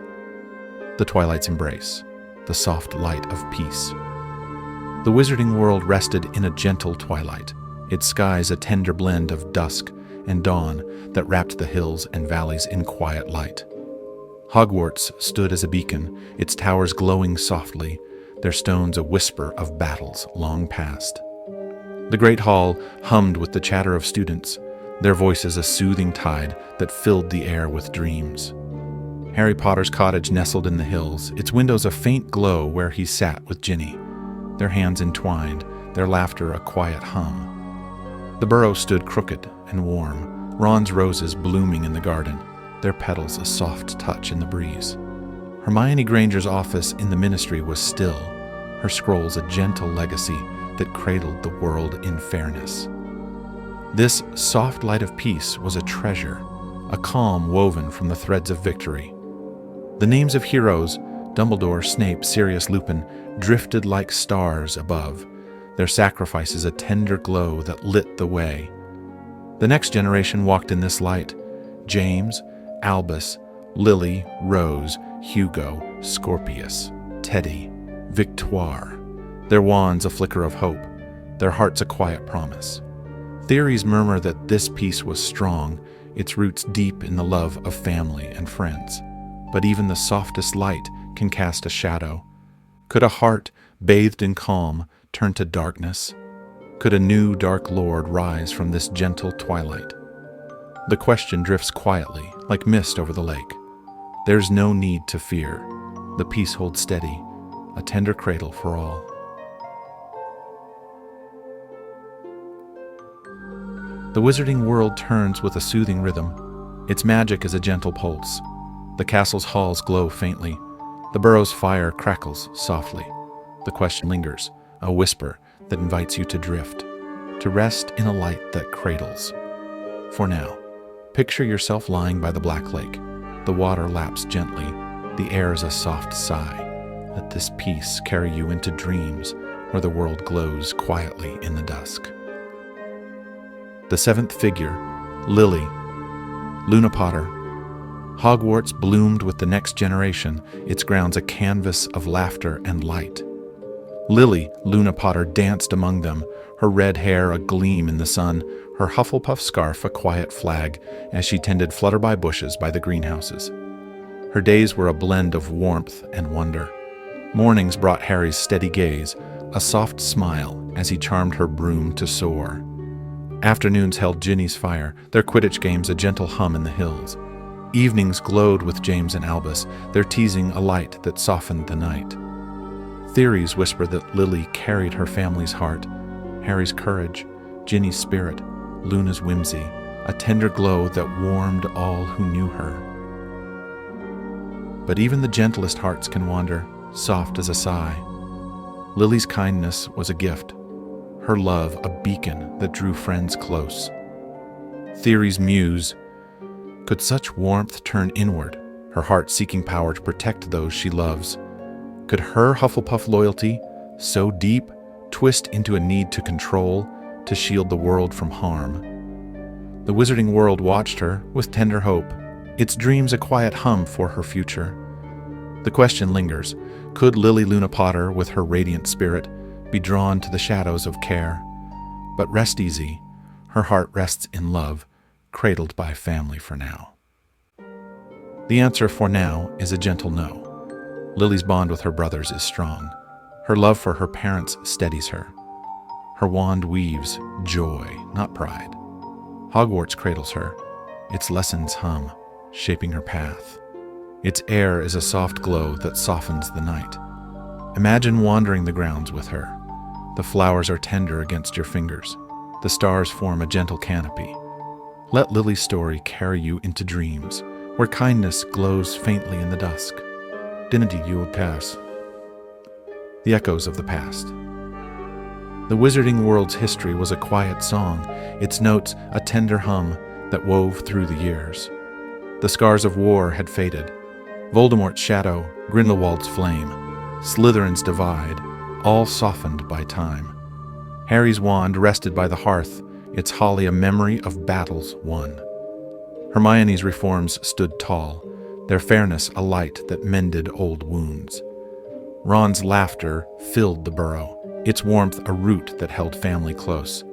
The twilight's embrace, the soft light of peace. The wizarding world rested in a gentle twilight, its skies a tender blend of dusk and dawn that wrapped the hills and valleys in quiet light. Hogwarts stood as a beacon, its towers glowing softly, their stones a whisper of battles long past. The great hall hummed with the chatter of students, their voices a soothing tide that filled the air with dreams. Harry Potter's cottage nestled in the hills, its windows a faint glow where he sat with Ginny, their hands entwined, their laughter a quiet hum. The burrow stood crooked and warm, Ron's roses blooming in the garden, their petals a soft touch in the breeze. Hermione Granger's office in the ministry was still, her scrolls a gentle legacy that cradled the world in fairness. This soft light of peace was a treasure, a calm woven from the threads of victory. The names of heroes, Dumbledore, Snape, Sirius, Lupin, drifted like stars above, their sacrifices a tender glow that lit the way. The next generation walked in this light: James, Albus, Lily, Rose, Hugo, Scorpius, Teddy, Victoire, their wands a flicker of hope, their hearts a quiet promise. Theories murmur that this peace was strong, its roots deep in the love of family and friends. But even the softest light can cast a shadow. Could a heart bathed in calm turn to darkness? Could a new dark lord rise from this gentle twilight? The question drifts quietly, like mist over the lake. There's no need to fear. The peace holds steady, a tender cradle for all. The wizarding world turns with a soothing rhythm. Its magic is a gentle pulse. The castle's halls glow faintly. The burrow's fire crackles softly. The question lingers, a whisper that invites you to drift, to rest in a light that cradles. For now, picture yourself lying by the Black Lake. The water laps gently. The air is a soft sigh. Let this peace carry you into dreams where the world glows quietly in the dusk. The seventh figure, Lily, Luna Potter. Hogwarts bloomed with the next generation, its grounds a canvas of laughter and light. Lily, Luna Potter, danced among them, her red hair a gleam in the sun, her Hufflepuff scarf a quiet flag as she tended flutterby bushes by the greenhouses. Her days were a blend of warmth and wonder. Mornings brought Harry's steady gaze, a soft smile as he charmed her broom to soar. Afternoons held Ginny's fire, their Quidditch games a gentle hum in the hills. Evenings glowed with James and Albus, their teasing a light that softened the night. Theories whisper that Lily carried her family's heart, Harry's courage, Ginny's spirit, Luna's whimsy, a tender glow that warmed all who knew her. But even the gentlest hearts can wander, soft as a sigh. Lily's kindness was a gift, her love a beacon that drew friends close. Theories muse, could such warmth turn inward, her heart seeking power to protect those she loves? Could her Hufflepuff loyalty, so deep, twist into a need to control, to shield the world from harm? The wizarding world watched her with tender hope, its dreams a quiet hum for her future. The question lingers, could Lily Luna Potter, with her radiant spirit, be drawn to the shadows of care? But rest easy, her heart rests in love, cradled by family for now. The answer for now is a gentle no. Lily's bond with her brothers is strong. Her love for her parents steadies her. Her wand weaves joy, not pride. Hogwarts cradles her. Its lessons hum, shaping her path. Its air is a soft glow that softens the night. Imagine wandering the grounds with her. The flowers are tender against your fingers. The stars form a gentle canopy. Let Lily's story carry you into dreams, where kindness glows faintly in the dusk. Dinity you would pass. The echoes of the past. The wizarding world's history was a quiet song, its notes a tender hum that wove through the years. The scars of war had faded. Voldemort's shadow, Grindelwald's flame. Slytherins divide, all softened by time. Harry's wand rested by the hearth, its holly a memory of battles won. Hermione's reforms stood tall, their fairness a light that mended old wounds. Ron's laughter filled the burrow, its warmth a root that held family close.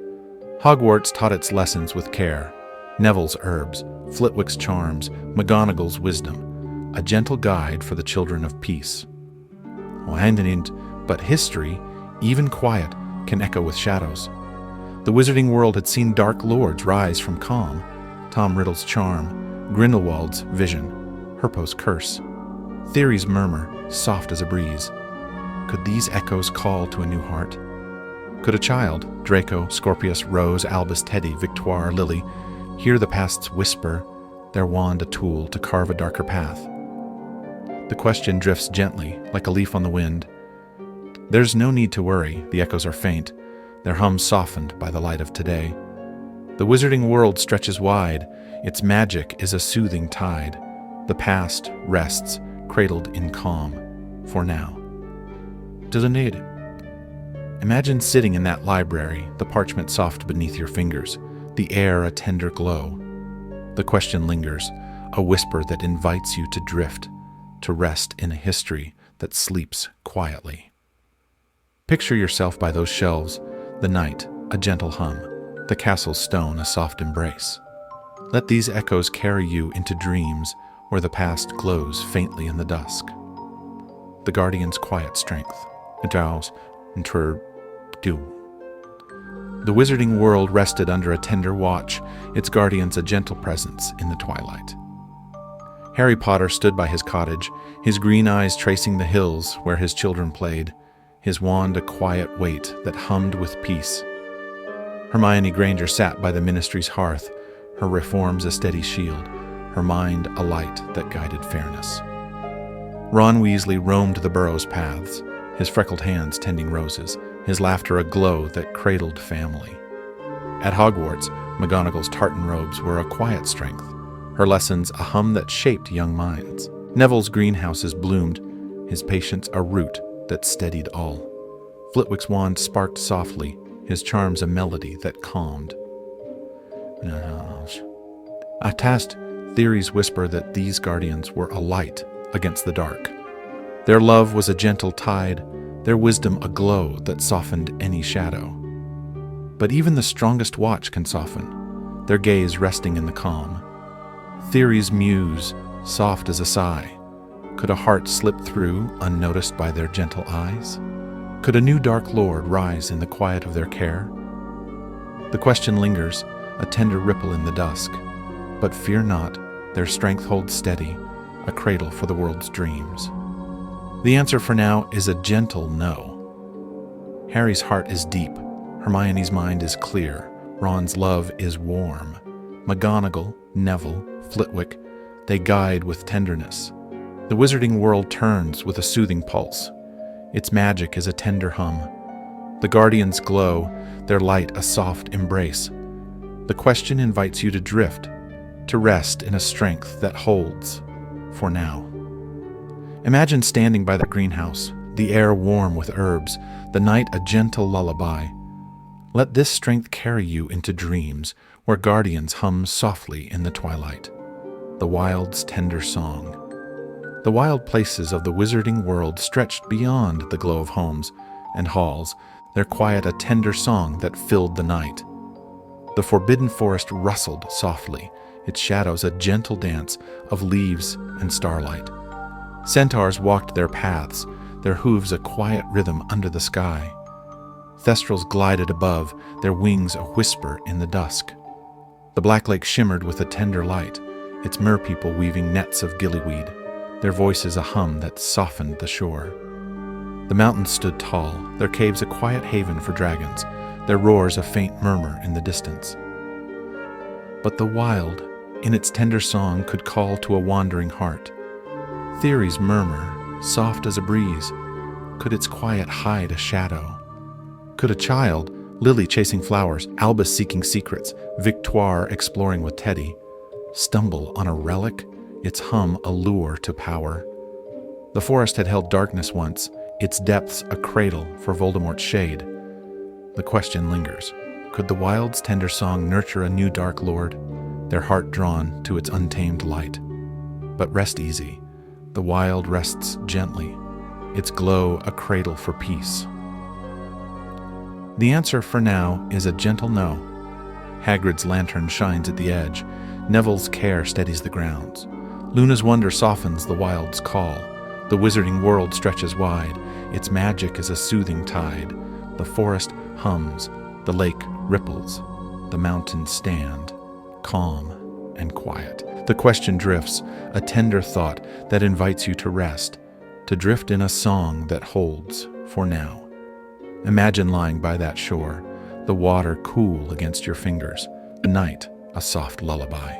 Hogwarts taught its lessons with care, Neville's herbs, Flitwick's charms, McGonagall's wisdom, a gentle guide for the children of peace. But history, even quiet, can echo with shadows. The wizarding world had seen dark lords rise from calm, Tom Riddle's charm, Grindelwald's vision, Herpo's curse, Theory's murmur, soft as a breeze. Could these echoes call to a new heart? Could a child, Draco, Scorpius, Rose, Albus, Teddy, Victoire, Lily, hear the past's whisper, their wand a tool to carve a darker path? The question drifts gently, like a leaf on the wind. There's no need to worry, the echoes are faint, their hum softened by the light of today. The wizarding world stretches wide, its magic is a soothing tide. The past rests, cradled in calm, for now. Doesn't need it. Imagine sitting in that library, the parchment soft beneath your fingers, the air a tender glow. The question lingers, a whisper that invites you to drift, to rest in a history that sleeps quietly. Picture yourself by those shelves, the night, a gentle hum, the castle's stone, a soft embrace. Let these echoes carry you into dreams where the past glows faintly in the dusk. The guardian's quiet strength, the wizarding world rested under a tender watch, its guardians a gentle presence in the twilight. Harry Potter stood by his cottage, his green eyes tracing the hills where his children played, his wand a quiet weight that hummed with peace. Hermione Granger sat by the ministry's hearth, her reforms a steady shield, her mind a light that guided fairness. Ron Weasley roamed the burrow's paths, his freckled hands tending roses, his laughter a glow that cradled family. At Hogwarts, McGonagall's tartan robes were a quiet strength, her lessons a hum that shaped young minds. Neville's greenhouses bloomed, his patience a root that steadied all. Flitwick's wand sparked softly, his charms a melody that calmed. I tasked Theory's whisper that these guardians were a light against the dark. Their love was a gentle tide, their wisdom a glow that softened any shadow. But even the strongest watch can soften, their gaze resting in the calm. Theory's muse, soft as a sigh. Could a heart slip through, unnoticed by their gentle eyes? Could a new dark lord rise in the quiet of their care? The question lingers, a tender ripple in the dusk. But fear not, their strength holds steady, a cradle for the world's dreams. The answer for now is a gentle no. Harry's heart is deep, Hermione's mind is clear, Ron's love is warm. McGonagall, Neville, Flitwick, they guide with tenderness. The wizarding world turns with a soothing pulse. Its magic is a tender hum. The guardians glow, their light a soft embrace. The question invites you to drift, to rest in a strength that holds, for now. Imagine standing by that greenhouse, the air warm with herbs, the night a gentle lullaby. Let this strength carry you into dreams where guardians hum softly in the twilight. The wild's tender song. The wild places of the wizarding world stretched beyond the glow of homes and halls, their quiet a tender song that filled the night. The forbidden forest rustled softly, its shadows a gentle dance of leaves and starlight. Centaurs walked their paths, their hooves a quiet rhythm under the sky. Thestrals glided above, their wings a whisper in the dusk. The Black Lake shimmered with a tender light, its merpeople weaving nets of gillyweed, their voices a hum that softened the shore. The mountains stood tall, their caves a quiet haven for dragons, their roars a faint murmur in the distance. But the wild, in its tender song, could call to a wandering heart. Theory's murmur, soft as a breeze, could its quiet hide a shadow? Could a child, Lily chasing flowers, Albus seeking secrets, Victoire exploring with Teddy, stumble on a relic, its hum a lure to power? The forest had held darkness once, its depths a cradle for Voldemort's shade. The question lingers. Could the wild's tender song nurture a new Dark Lord, their heart drawn to its untamed light? But rest easy. The wild rests gently, its glow a cradle for peace. The answer for now is a gentle no. Hagrid's lantern shines at the edge. Neville's care steadies the grounds. Luna's wonder softens the wild's call. The wizarding world stretches wide. Its magic is a soothing tide. The forest hums. The lake ripples. The mountains stand, calm and quiet. The question drifts, a tender thought that invites you to rest, to drift in a song that holds for now. Imagine lying by that shore, the water cool against your fingers, the night a soft lullaby.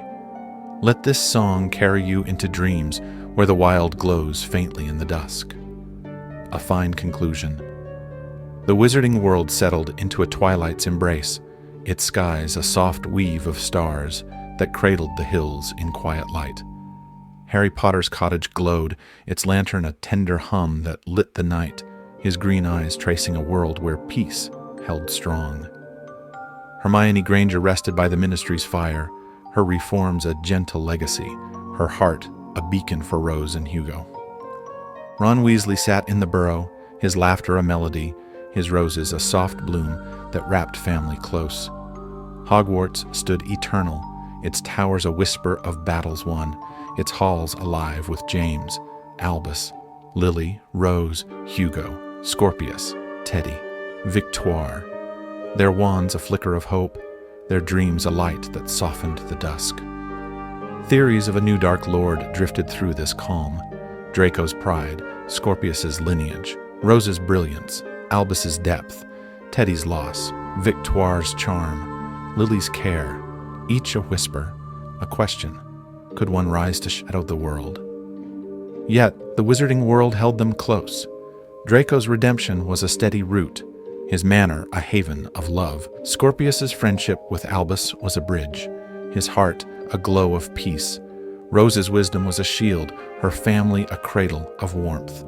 Let this song carry you into dreams where the wild glows faintly in the dusk. A fine conclusion. The wizarding world settled into a twilight's embrace, its skies a soft weave of stars that cradled the hills in quiet light. Harry Potter's cottage glowed, its lantern a tender hum that lit the night, his green eyes tracing a world where peace held strong. Hermione Granger rested by the ministry's fire, her reforms a gentle legacy, her heart a beacon for Rose and Hugo. Ron Weasley sat in the burrow, his laughter a melody, his roses a soft bloom that wrapped family close. Hogwarts stood eternal, its towers a whisper of battles won, its halls alive with James, Albus, Lily, Rose, Hugo, Scorpius, Teddy, Victoire, their wands a flicker of hope, their dreams a light that softened the dusk. Theories of a new Dark Lord drifted through this calm. Draco's pride, Scorpius's lineage, Rose's brilliance, Albus's depth, Teddy's loss, Victoire's charm, Lily's care, each a whisper, a question. Could one rise to shadow the world? Yet the wizarding world held them close. Draco's redemption was a steady root, his manor a haven of love. Scorpius's friendship with Albus was a bridge, his heart a glow of peace. Rose's wisdom was a shield, her family a cradle of warmth.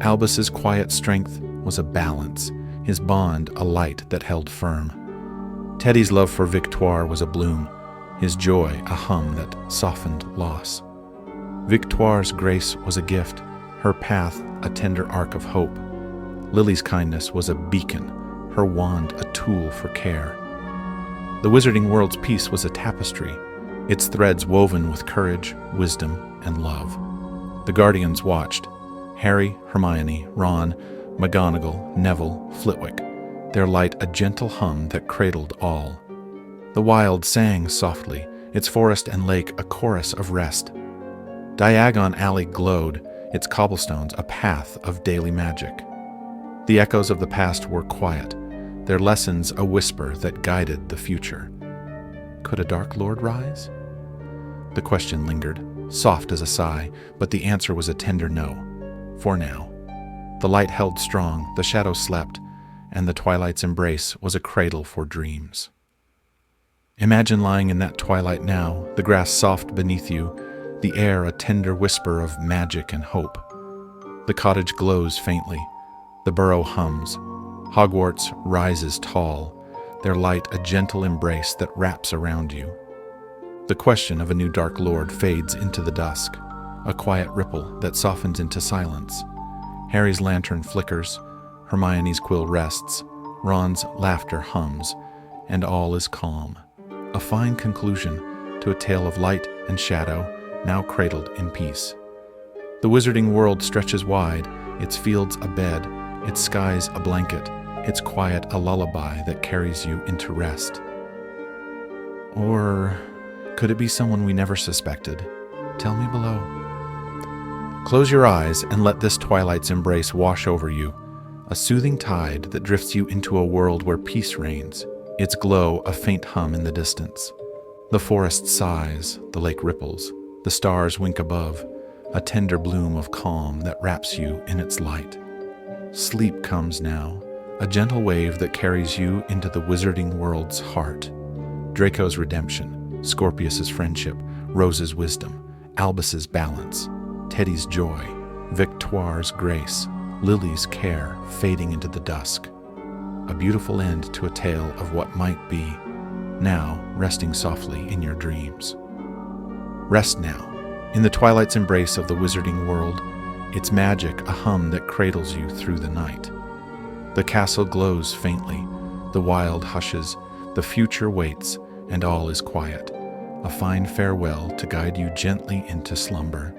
Albus's quiet strength was a balance, his bond a light that held firm. Teddy's love for Victoire was a bloom, his joy a hum that softened loss. Victoire's grace was a gift, her path a tender arc of hope. Lily's kindness was a beacon, her wand a tool for care. The wizarding world's peace was a tapestry, its threads woven with courage, wisdom, and love. The guardians watched, Harry, Hermione, Ron, McGonagall, Neville, Flitwick, their light a gentle hum that cradled all. The wild sang softly, its forest and lake a chorus of rest. Diagon Alley glowed, its cobblestones a path of daily magic. The echoes of the past were quiet, their lessons a whisper that guided the future. Could a Dark Lord rise? The question lingered, soft as a sigh, but the answer was a tender no. For now. The light held strong, the shadows slept, and the twilight's embrace was a cradle for dreams. Imagine lying in that twilight now, the grass soft beneath you, the air a tender whisper of magic and hope. The cottage glows faintly, the burrow hums, Hogwarts rises tall, their light a gentle embrace that wraps around you. The question of a new Dark Lord fades into the dusk, a quiet ripple that softens into silence. Harry's lantern flickers, Hermione's quill rests, Ron's laughter hums, and all is calm. A fine conclusion to a tale of light and shadow, now cradled in peace. The wizarding world stretches wide, its fields a bed, its skies a blanket, its quiet a lullaby that carries you into rest. Or could it be someone we never suspected? Tell me below. Close your eyes and let this twilight's embrace wash over you, a soothing tide that drifts you into a world where peace reigns, its glow a faint hum in the distance. The forest sighs, the lake ripples, the stars wink above, a tender bloom of calm that wraps you in its light. Sleep comes now, a gentle wave that carries you into the wizarding world's heart. Draco's redemption, Scorpius's friendship, Rose's wisdom, Albus's balance, Teddy's joy, Victoire's grace, Lily's care fading into the dusk. A beautiful end to a tale of what might be, now resting softly in your dreams. Rest now, in the twilight's embrace of the wizarding world, its magic a hum that cradles you through the night. The castle glows faintly, the wild hushes, the future waits, and all is quiet, a fine farewell to guide you gently into slumber.